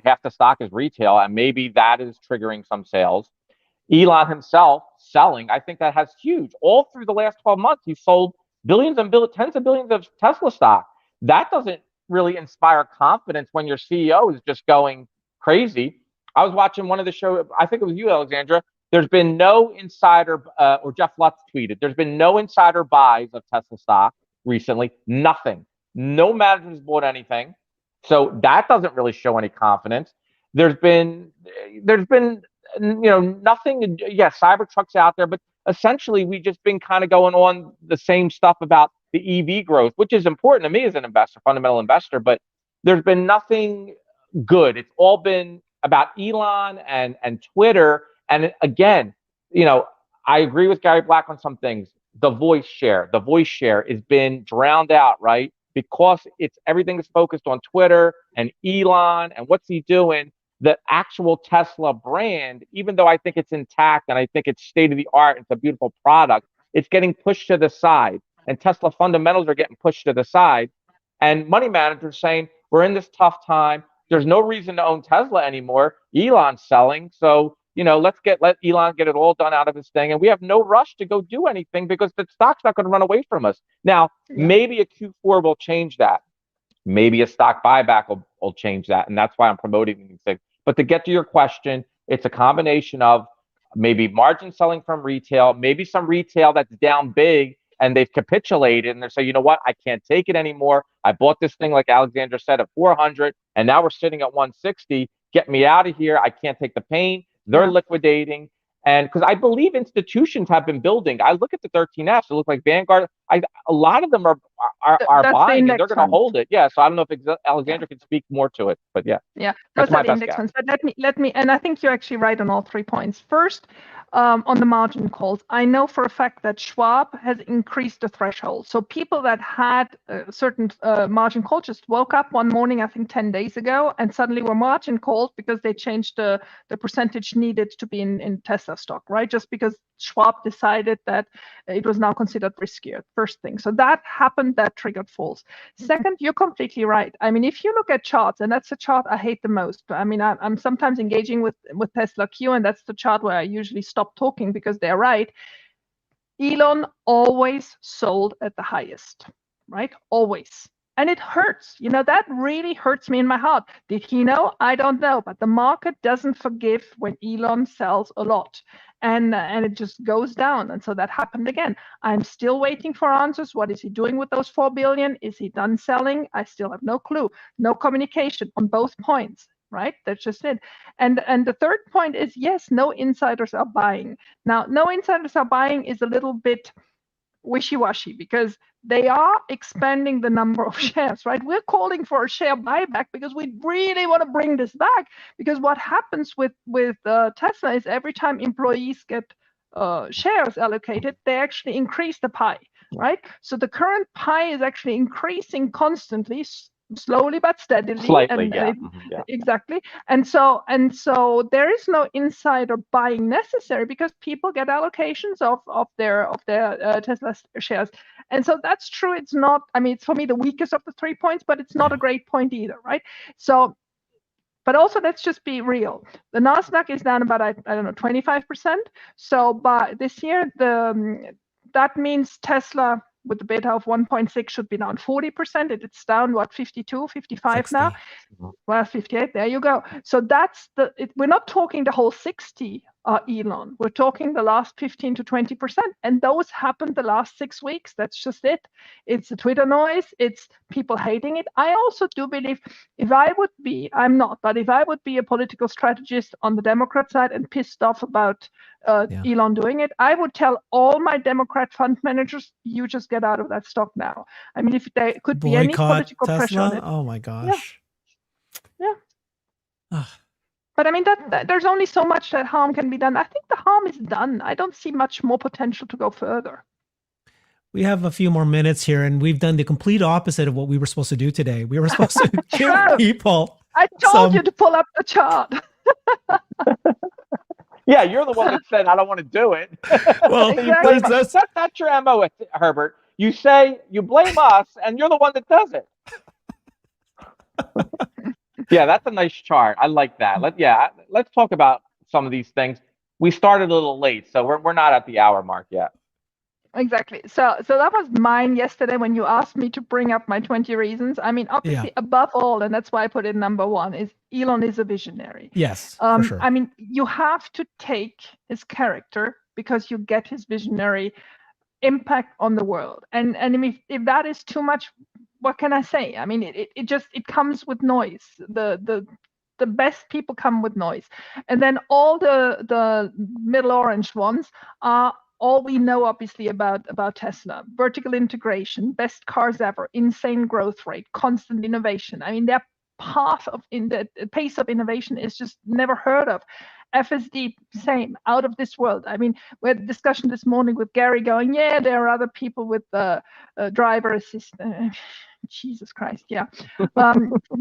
half the stock is retail, and maybe that is triggering some sales. Elon himself selling, I think that has huge. All through the last 12 months, he sold billions and tens of billions of Tesla stock. That doesn't really inspire confidence when your CEO is just going crazy. I was watching one of the shows, I think it was you, Alexandra. There's been no insider, or Jeff Lutz tweeted, there's been no insider buys of Tesla stock recently. Nothing. No managers bought anything. So that doesn't really show any confidence. There's been nothing. Yeah, Cybertruck's out there, but essentially we've just been kind of going on the same stuff about the EV growth, which is important to me as an investor, fundamental investor, but there's been nothing good. It's all been about Elon and Twitter. And again, I agree with Gary Black on some things. The voice share has been drowned out, right? Because everything is focused on Twitter and Elon and what's he doing. The actual Tesla brand, even though I think it's intact and I think it's state of the art, it's a beautiful product, it's getting pushed to the side. And Tesla fundamentals are getting pushed to the side. And money managers saying, we're in this tough time. There's no reason to own Tesla anymore. Elon's selling. So, let Elon get it all done out of his thing. And we have no rush to go do anything because the stock's not going to run away from us. Now, maybe a Q4 will change that. Maybe a stock buyback will change that. And that's why I'm promoting these things. But to get to your question, it's a combination of maybe margin selling from retail, maybe some retail that's down big and they've capitulated and they say, you know what, I can't take it anymore. I bought this thing, like Alexandra said, at 400, and now we're sitting at 160. Get me out of here. I can't take the pain. They're liquidating. And because I believe institutions have been building, I look at the 13Fs, it looks like Vanguard. A lot of them are That's buying, and they're going to fund. hold it. Yeah. So I don't know if Alexandra can speak more to it, but yeah. Yeah, That's those my are the best index guess. funds. But let me, and I think you're actually right on all 3 points. First, on the margin calls, I know for a fact that Schwab has increased the threshold. So people that had certain margin calls just woke up one morning, I think 10 days ago, and suddenly were margin called because they changed the percentage needed to be in Tesla stock, right? Just because Schwab decided that it was now considered riskier, first thing. So that happened, that triggered falls. Second, you're completely right. I mean, if you look at charts, and that's the chart I hate the most. I mean, I'm sometimes engaging with Tesla Q, and that's the chart where I usually stop talking because they're right. Elon always sold at the highest, right? Always. And it hurts. You know, that really hurts me in my heart. Did he know? I don't know. But the market doesn't forgive when Elon sells a lot. And it just goes down. And so that happened again. I'm still waiting for answers. What is he doing with those 4 billion? Is he done selling? I still have no clue. No communication on both points, right? That's just it. And the third point is, yes, no insiders are buying. Now, no insiders are buying is a little bit wishy-washy because they are expanding the number of shares, right? We're calling for a share buyback because we really want to bring this back, because what happens with Tesla is every time employees get shares allocated, they actually increase the pie, right? So the current pie is actually increasing constantly, slowly but steadily. Slightly, yeah. Yeah. Exactly. And so there is no insider buying necessary because people get allocations of their Tesla shares. And so that's true. It's not, I mean, it's for me the weakest of the 3 points, but it's not a great point either, right? So, but also let's just be real. The Nasdaq is down about, I don't know, 25%. So by this year, that means Tesla with the beta of 1.6 should be down 40%. It's down, what, 52, 55 60. now? Well, 58, there you go. So that's we're not talking the whole 60, Elon. We're talking the last 15 to 20%. And those happened the last 6 weeks. That's just it. It's the Twitter noise. It's people hating it. I also do believe if I would be, I'm not, but if I would be a political strategist on the Democrat side and pissed off about Elon doing it, I would tell all my Democrat fund managers, you just get out of that stock now. I mean, if there could be any political pressure on it. Oh my gosh. Yeah. But I mean, that there's only so much that harm can be done. I think the harm is done. I don't see much more potential to go further. We have a few more minutes here, and we've done the complete opposite of what we were supposed to do today. We were supposed to give people. I told you to pull up the chart. Yeah, you're the one that said I don't want to do it. Well, exactly. That's your MO, Herbert. You say you blame us, and you're the one that does it. Yeah, that's a nice chart. I like that. Let's talk about some of these things. We started a little late, so we're not at the hour mark yet. Exactly. So that was mine yesterday when you asked me to bring up my 20 reasons. I mean, obviously, above all, and that's why I put it number one, is Elon is a visionary. Yes, for sure. I mean, you have to take his character because you get his visionary impact on the world. And if that is too much, what can I say? I mean, it comes with noise. The best people come with noise, and then all the middle orange ones are all we know, obviously, about Tesla. Vertical integration, best cars ever, insane growth rate, constant innovation. I mean, their pace of innovation is just never heard of. FSD, same, out of this world. I mean, we had a discussion this morning with Gary going, yeah, there are other people with driver assistant. Jesus Christ, yeah.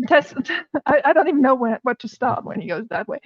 Tesla, I don't even know where to start when he goes that way.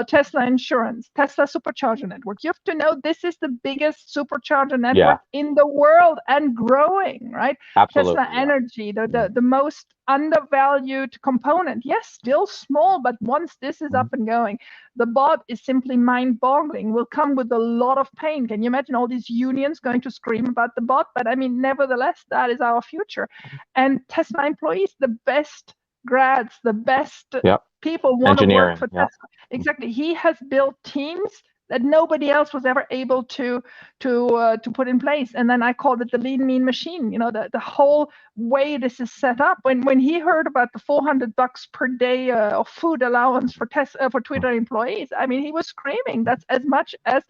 Tesla insurance, Tesla supercharger network. You have to know this is the biggest supercharger network in the world and growing, right? Absolutely. Tesla energy, the most undervalued component. Yes, still small, but once this is up and going, the bot is simply mind-boggling. Will come with a lot of pain. Can you imagine all these unions going to scream about the bot? But I mean, nevertheless, that is our future. And Tesla employees, the best grads, the best people want to work for Tesla. Exactly. He has built teams that nobody else was ever able to put in place. And then I called it the lean mean machine. You know, the whole way this is set up. When he heard about the $400 per day of food allowance for Twitter employees, I mean, he was screaming. That's as much as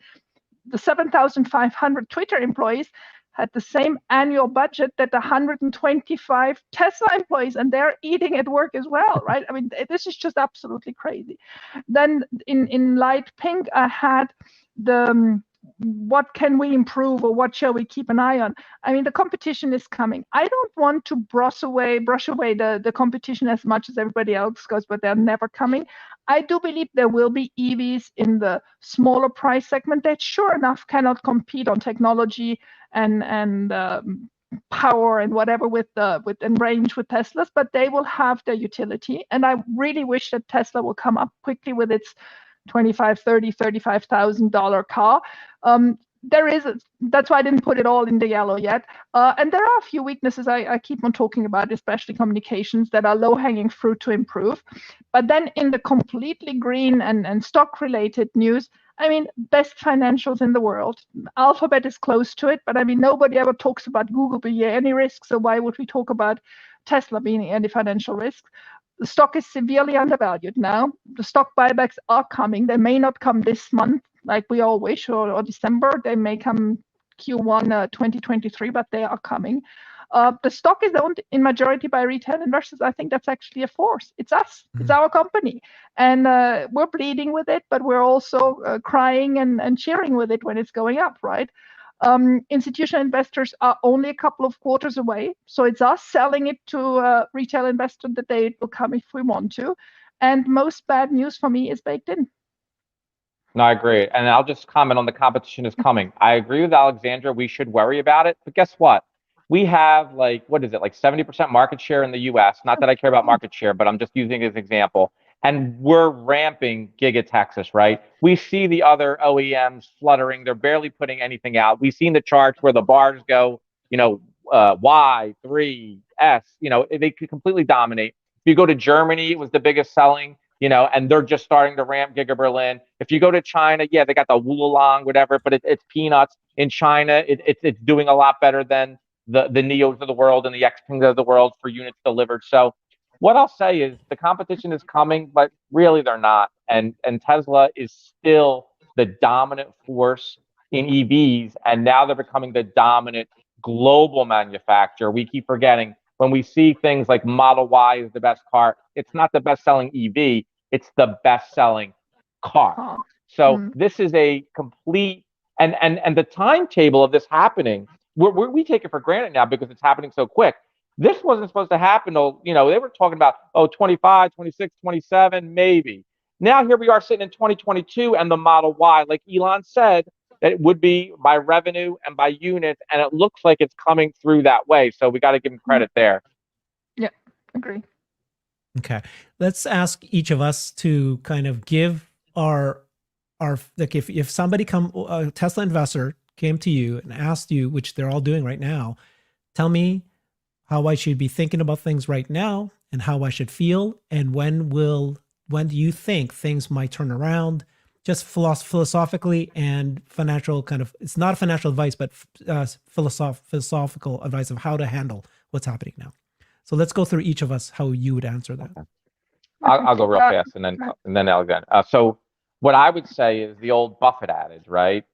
the 7,500 Twitter employees had the same annual budget that the 125 Tesla employees, and they're eating at work as well, right? I mean, this is just absolutely crazy. Then in light pink, I had the what can we improve, or what shall we keep an eye on? I mean, the competition is coming. I don't want to brush away the competition as much as everybody else goes, but they're never coming. I do believe there will be EVs in the smaller price segment that sure enough cannot compete on technology and power and whatever with range with Teslas, but they will have their utility. And I really wish that Tesla will come up quickly with its $25,000, $35,000 car. That's why I didn't put it all in the yellow yet. And there are a few weaknesses I keep on talking about, especially communications, that are low-hanging fruit to improve. But then in the completely green and stock-related news, I mean, best financials in the world. Alphabet is close to it, but I mean, nobody ever talks about Google being any risk, so why would we talk about Tesla being any financial risk? The stock is severely undervalued now. The stock buybacks are coming. They may not come this month, like we all wish, or December. They may come Q1 2023, but they are coming. The stock is owned in majority by retail investors. I think that's actually a force. It's us. It's our company. And we're bleeding with it, but we're also crying and cheering with it when it's going up, right? Institutional investors are only a couple of quarters away. So it's us selling it to retail investor the day it will come if we want to. And most bad news for me is baked in. No, I agree. And I'll just comment on the competition is coming. I agree with Alexandra. We should worry about it. But guess what? We have like 70% market share in the US. Not that I care about market share, but I'm just using it as an example. And we're ramping Giga Texas, right? We see the other OEMs fluttering. They're barely putting anything out. We've seen the charts where the bars go, Y, 3, S, they could completely dominate. If you go to Germany, it was the biggest selling, and they're just starting to ramp Giga Berlin. If you go to China, yeah, they got the Wulong, whatever, but it's peanuts. In China, it's doing a lot better than the Neos of the world and the Xpeng of the world for units delivered. So what I'll say is the competition is coming, but really they're not. And Tesla is still the dominant force in EVs, and now they're becoming the dominant global manufacturer. We keep forgetting when we see things like Model Y is the best car, it's not the best-selling EV, it's the best-selling car. So this is a complete, and the timetable of this happening, we take it for granted now because it's happening so quick. This wasn't supposed to happen. They were talking about, 25, 26, 27, maybe. Now here we are sitting in 2022 and the Model Y, like Elon said, that it would be by revenue and by units, and it looks like it's coming through that way. So we got to give him credit there. Yeah, agree. Okay. Let's ask each of us to kind of give our like if somebody a Tesla investor came to you and asked you, which they're all doing right now, tell me how I should be thinking about things right now and how I should feel, and when do you think things might turn around, just philosophically and financial kind of, it's not financial advice, but philosophical advice of how to handle what's happening now. So let's go through each of us, how you would answer that. Okay. I'll go real fast and then Alexander. So what I would say is the old Buffett adage, right?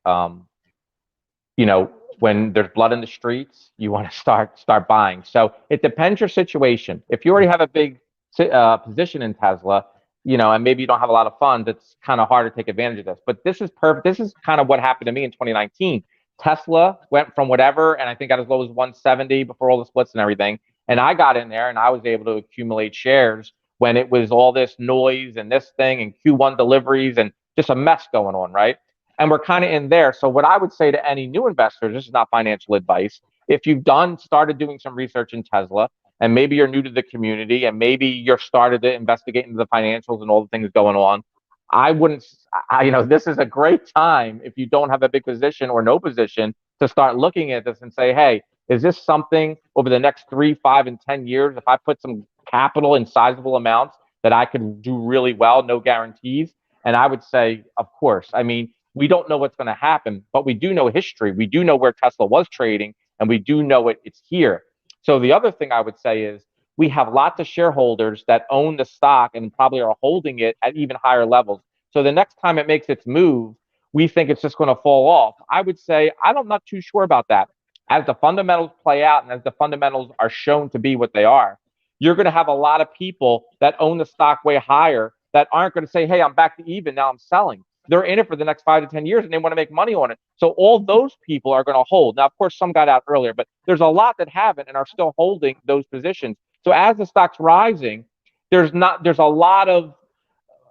When there's blood in the streets, you want to start buying. So it depends your situation. If you already have a big position in Tesla, and maybe you don't have a lot of funds, it's kind of hard to take advantage of this. But this is perfect. This is kind of what happened to me in 2019. Tesla went from whatever, and I think got as low as 170 before all the splits and everything. And I got in there and I was able to accumulate shares when it was all this noise and this thing and Q1 deliveries and just a mess going on, right? And we're kind of in there. So what I would say to any new investors, this is not financial advice. If you've started doing some research in Tesla, and maybe you're new to the community, and maybe you're started to investigate into the financials and all the things going on, this is a great time if you don't have a big position or no position to start looking at this and say, hey, is this something over the next 3, 5, and 10 years, if I put some capital in sizable amounts, that I could do really well, no guarantees? And I would say, of course. I mean, we don't know what's going to happen, but we do know history. We do know where Tesla was trading, and we do know it's here. So the other thing I would say is we have lots of shareholders that own the stock and probably are holding it at even higher levels. So the next time it makes its move, we think it's just going to fall off. I would say I'm not too sure about that. As the fundamentals play out and as the fundamentals are shown to be what they are, you're going to have a lot of people that own the stock way higher that aren't going to say, hey, I'm back to even, now I'm selling. They're in it for the next 5 to 10 years and they want to make money on it. So all those people are going to hold. Now, of course, some got out earlier, but there's a lot that haven't and are still holding those positions. So as the stock's rising, there's a lot of,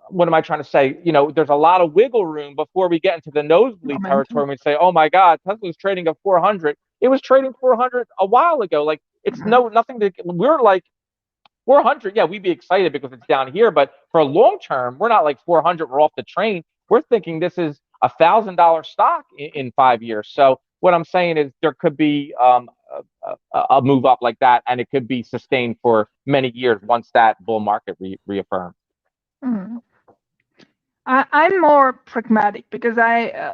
what am I trying to say? There's a lot of wiggle room before we get into the nosebleed territory and we say, oh my God, Tesla's trading at 400. It was trading 400 a while ago. Like it's nothing to, we're like 400. Yeah, we'd be excited because it's down here, but for a long term, we're not like 400. We're off the train. We're thinking this is $1,000 stock in 5 years. So what I'm saying is there could be a move up like that, and it could be sustained for many years once that bull market reaffirms. Mm. I'm more pragmatic because I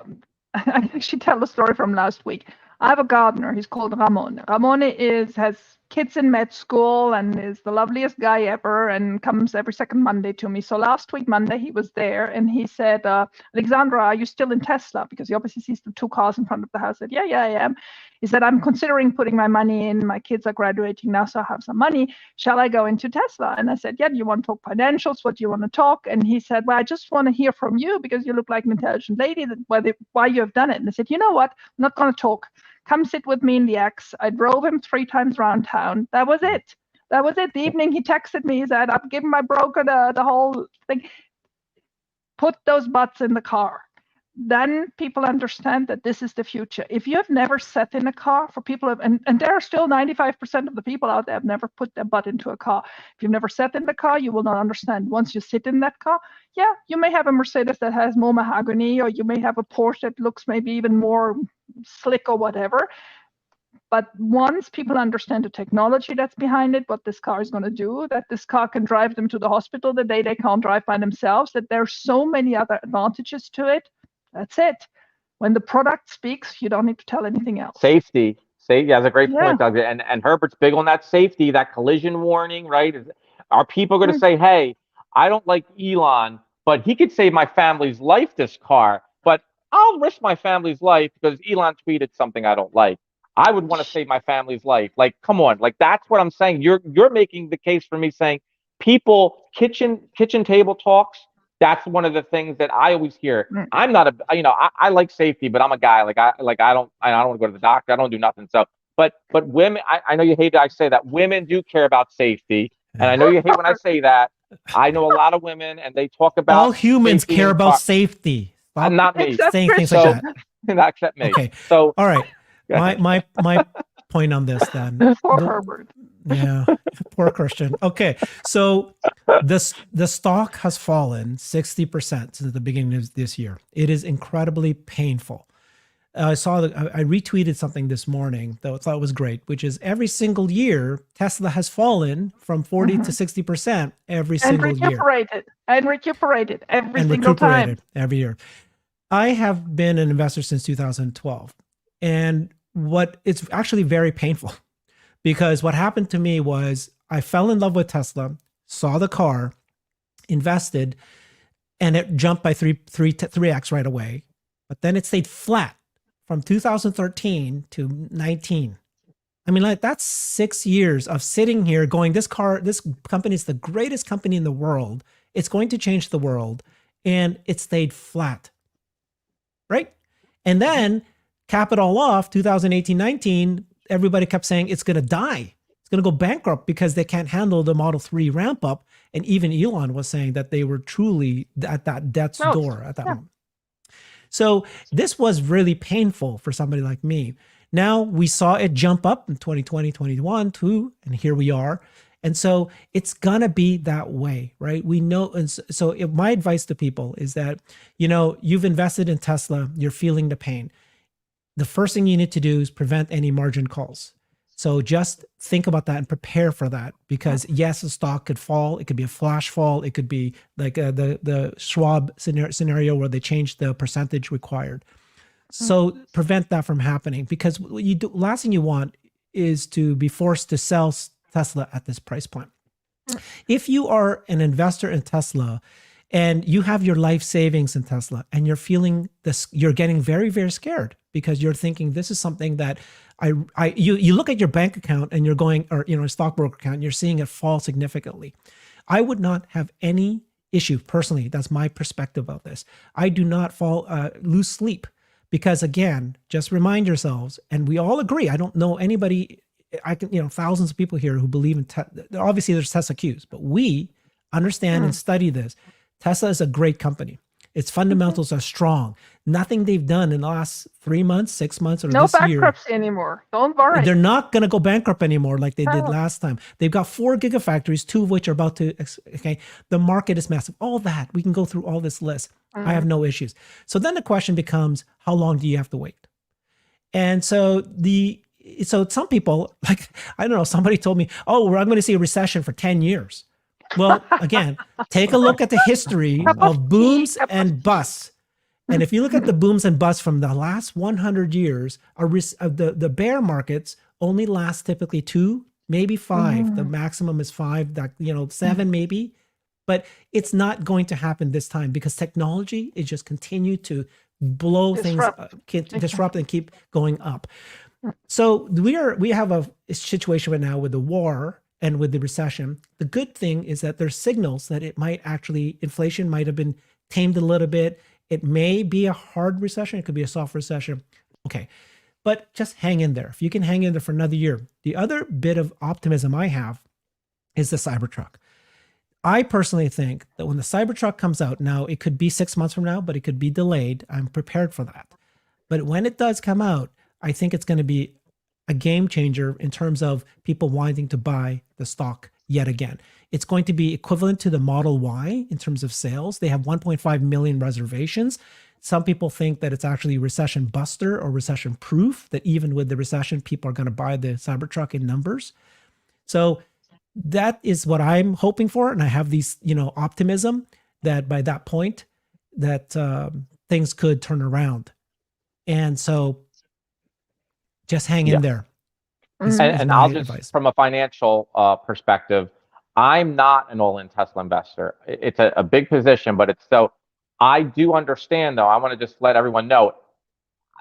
actually tell a story from last week. I have a gardener. He's called Ramon. Ramon has kids in med school and is the loveliest guy ever and comes every second Monday to me. So last week, Monday, he was there and he said, Alexandra, are you still in Tesla? Because he obviously sees the 2 cars in front of the house. I said, yeah, I am. He said, I'm considering putting my money in. My kids are graduating now, so I have some money. Shall I go into Tesla? And I said, yeah, do you want to talk financials? What do you want to talk? And he said, well, I just want to hear from you because you look like an intelligent lady, why you have done it. And I said, you know what? I'm not going to talk. Come sit with me in the X. I drove him 3 times around town. That was it. The evening he texted me, he said, I've given my broker the whole thing. Put those butts in the car. Then people understand that this is the future. If you have never sat in a car, for people, and there are still 95% of the people out there have never put their butt into a car. If you've never sat in the car, you will not understand. Once you sit in that car, yeah, you may have a Mercedes that has more mahogany, or you may have a Porsche that looks maybe even more slick or whatever. But once people understand the technology that's behind it, what this car is going to do, that this car can drive them to the hospital the day they can't drive by themselves, that there's so many other advantages to it. That's it. When the product speaks, you don't need to tell anything else. Safety. Yeah, that's a great point, Doug. And Herbert's big on that safety, that collision warning, right? Are people going to say, hey, I don't like Elon, but he could save my family's life, this car, but I'll risk my family's life because Elon tweeted something I don't like. I would want to save my family's life. Like, come on. Like, that's what I'm saying. You're making the case for me saying people, kitchen table talks. That's one of the things that I always hear. I'm not I like safety, but I'm a guy. I don't want to go to the doctor. I don't do nothing. So, but women, I know you hate that I say that. Women do care about safety. And I know you hate when I say that. I know a lot of women and they talk about all humans care about safety. Not me. Saying things like that. Not except me. Okay. So all right. My point on this then. Poor Herbert. Yeah, poor Christian. Okay, so the stock has fallen 60% since the beginning of this year. It is incredibly painful. I retweeted something this morning that I thought was great, which is every single year Tesla has fallen from 40 to 60% every single year. And recuperated every single time. Every year. I have been an investor since 2012, and it's actually very painful. Because what happened to me was I fell in love with Tesla, saw the car, invested, and it jumped by 3x right away. But then it stayed flat from 2013 to 19. I mean, like that's 6 years of sitting here going, this company is the greatest company in the world. It's going to change the world. And it stayed flat, right? And then cap it all off, 2018, 19, everybody kept saying it's going to die. It's going to go bankrupt because they can't handle the Model 3 ramp up. And even Elon was saying that they were truly at that death's door at that moment. So this was really painful for somebody like me. Now we saw it jump up in 2020, 21, too, and here we are. And so it's going to be that way, right? We know. And so my advice to people is that, you've invested in Tesla, you're feeling the pain. The first thing you need to do is prevent any margin calls. So just think about that and prepare for that, because yes, the stock could fall. It could be a flash fall. It could be like the Schwab scenario where they changed the percentage required. So prevent that from happening, because what you do, last thing you want is to be forced to sell Tesla at this price point. If you are an investor in Tesla and you have your life savings in Tesla and you're feeling this, you're getting very, very scared because you're thinking this is something that you look at your bank account and you're going, or, a stockbroker account, and you're seeing it fall significantly. I would not have any issue personally. That's my perspective of this. I do not lose sleep because, again, just remind yourselves, and we all agree. I don't know anybody. I can, thousands of people here who believe in obviously there's Tesla Qs, but we understand and study this. Tesla is a great company. Its fundamentals are strong. Nothing they've done in the last 3 months, 6 months, or No this year. bankruptcy anymore. Don't worry. They're not going to go bankrupt anymore like they did last time. They've got 4 gigafactories, 2 of which are about to, okay. The market is massive. All that, we can go through all this list. I have no issues. So then the question becomes, how long do you have to wait? And so some people, like, I don't know, somebody told me, oh, I'm going to see a recession for 10 years. Well, again, take a look at the history of booms and busts. And if you look at the booms and busts from the last 100 years, the bear markets only last typically 2, maybe 5. The maximum is 5, 7 maybe. But it's not going to happen this time because technology is just continue to blow disrupt and keep going up. So we have a situation right now with the war and with the recession. The good thing is that there's signals that it might actually, inflation might have been tamed a little bit. It may be a hard recession. It could be a soft recession. Okay. But just hang in there. If you can hang in there for another year. The other bit of optimism I have is the Cybertruck. I personally think that when the Cybertruck comes out, now it could be 6 months from now, but it could be delayed. I'm prepared for that. But when it does come out, I think it's going to be a game changer in terms of people wanting to buy the stock yet again. It's going to be equivalent to the Model Y in terms of sales. They have 1.5 million reservations. Some people think that it's actually recession buster or recession proof, that even with the recession, people are going to buy the Cybertruck in numbers. So that is what I'm hoping for. And I have these, optimism that by that point that things could turn around. And so just hang in there. And I'll just, from a financial perspective, I'm not an all-in Tesla investor. It's a big position, but it's so. I do understand, though. I want to just let everyone know,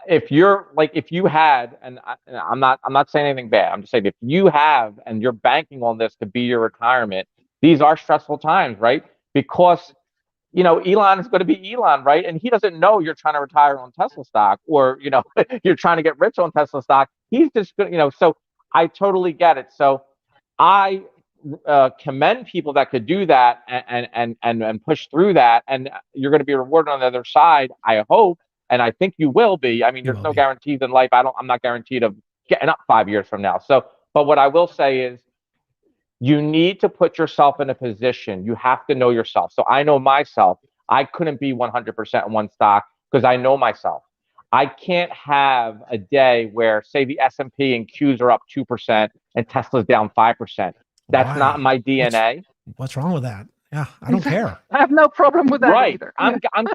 if you had, and I'm not saying anything bad. I'm just saying if you have and you're banking on this to be your retirement, these are stressful times, right? Because Elon is going to be Elon, right? And he doesn't know you're trying to retire on Tesla stock, or you're trying to get rich on Tesla stock. He's just so I totally get it. So I commend people that could do that and push through that, and you're going to be rewarded on the other side, I hope, and I think you will be. I mean, there's no guarantees in life. I'm not guaranteed of getting up 5 years from now. So, but what I will say is, you need to put yourself in a position. You have to know yourself. So I know myself. I couldn't be 100% in one stock because I know myself. I can't have a day where, say, the S&P and Qs are up 2% and Tesla's down 5%. That's not my DNA. What's wrong with that? Yeah, I don't care. I have no problem with that either.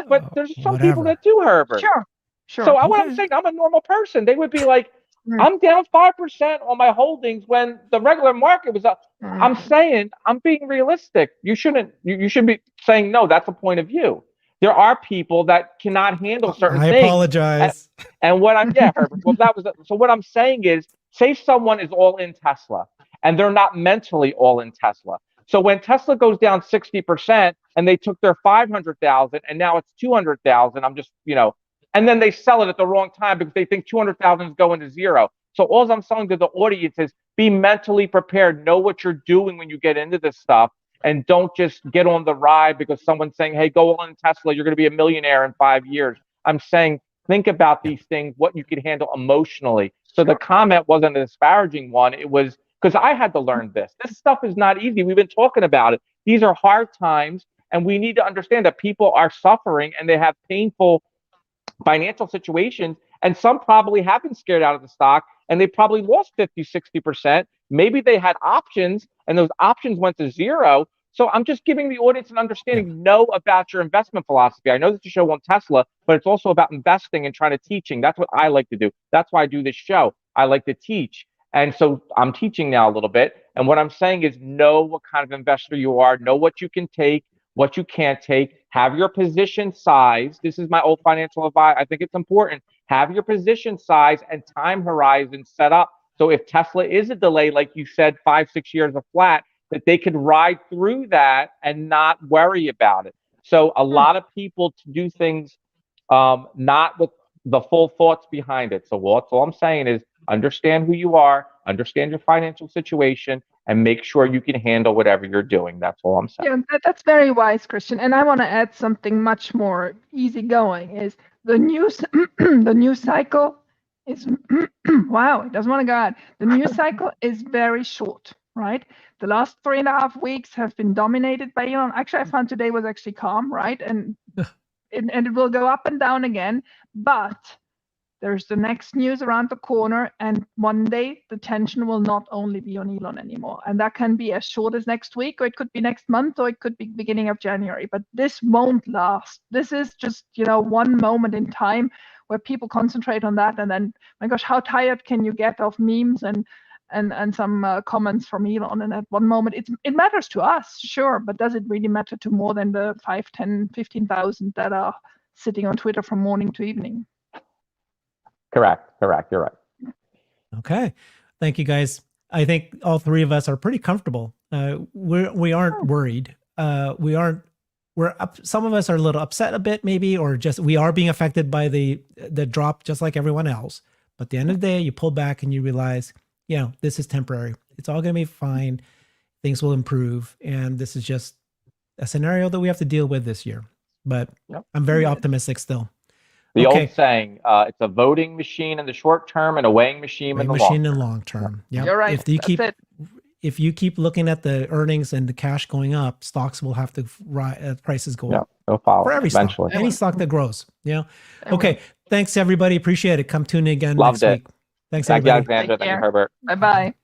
But there's some people that do, Herbert. Sure. So what I'm saying, I'm a normal person. They would be like, I'm down 5% on my holdings when the regular market was up. I'm saying, I'm being realistic. You shouldn't. You should be saying, no, that's a point of view. There are people that cannot handle certain things. I apologize. And what I'm, Herbert. Well, so what I'm saying is, say someone is all in Tesla and they're not mentally all in Tesla. So when Tesla goes down 60% and they took their 500,000 and now it's 200,000, I'm just, and then they sell it at the wrong time because they think 200,000 is going to zero. So all I'm saying to the audience is, be mentally prepared. Know what you're doing when you get into this stuff, and don't just get on the ride because someone's saying, hey, go on Tesla, you're going to be a millionaire in 5 years. I'm saying, think about these things, what you can handle emotionally. So the comment wasn't a disparaging one. It was because I had to learn this. This stuff is not easy. We've been talking about it. These are hard times, and we need to understand that people are suffering and they have painful financial situations, and some probably have been scared out of the stock, and they probably lost 50, 60%. Maybe they had options and those options went to zero. So I'm just giving the audience an understanding, know about your investment philosophy. I know that the show won't Tesla, but it's also about investing and trying to teaching. That's what I like to do. That's why I do this show. I like to teach. And so I'm teaching now a little bit. And what I'm saying is know what kind of investor you are, know what you can take, what you can't take, have your position size. This is my old financial advice. I think it's important. Have your position size and time horizon set up. So if Tesla is a delay, like you said, 5-6 years of flat, that they could ride through that and not worry about it. So a lot of people to do things not with the full thoughts behind it. So that's all I'm saying is understand who you are, understand your financial situation, and make sure you can handle whatever you're doing. That's all I'm saying. Yeah, that's very wise, Christian. And I want to add something much more easygoing. Is the news the news cycle is wow, it doesn't want to go out. The news cycle is very short, right? The last 3.5 weeks have been dominated by Elon. Actually, I found today was actually calm, right? And it will go up and down again, but there's the next news around the corner, and one day the tension will not only be on Elon anymore. And that can be as short as next week, or it could be next month, or it could be beginning of January. But this won't last. This is just, one moment in time where people concentrate on that. And then, my gosh, how tired can you get of memes and some comments from Elon? And at one moment, it matters to us, sure, but does it really matter to more than the 5, 10, 15,000 that are sitting on Twitter from morning to evening? Correct. You're right. Okay. Thank you, guys. I think all three of us are pretty comfortable. We aren't worried. Some of us are a little upset a bit maybe, or just we are being affected by the drop just like everyone else. But at the end of the day, you pull back and you realize, this is temporary. It's all going to be fine. Things will improve. And this is just a scenario that we have to deal with this year. But I'm very optimistic still. The old saying, it's a voting machine in the short term and a weighing machine in the long term. Yep. You're right. If you keep looking at the earnings and the cash going up, stocks will have to prices go up. They'll follow for every eventually. Stock, any stock that grows. Okay. Thanks everybody. Appreciate it. Come tune in again next week. Thanks Thank you, everybody. Alexandra. Thank you, Herbert. Bye-bye.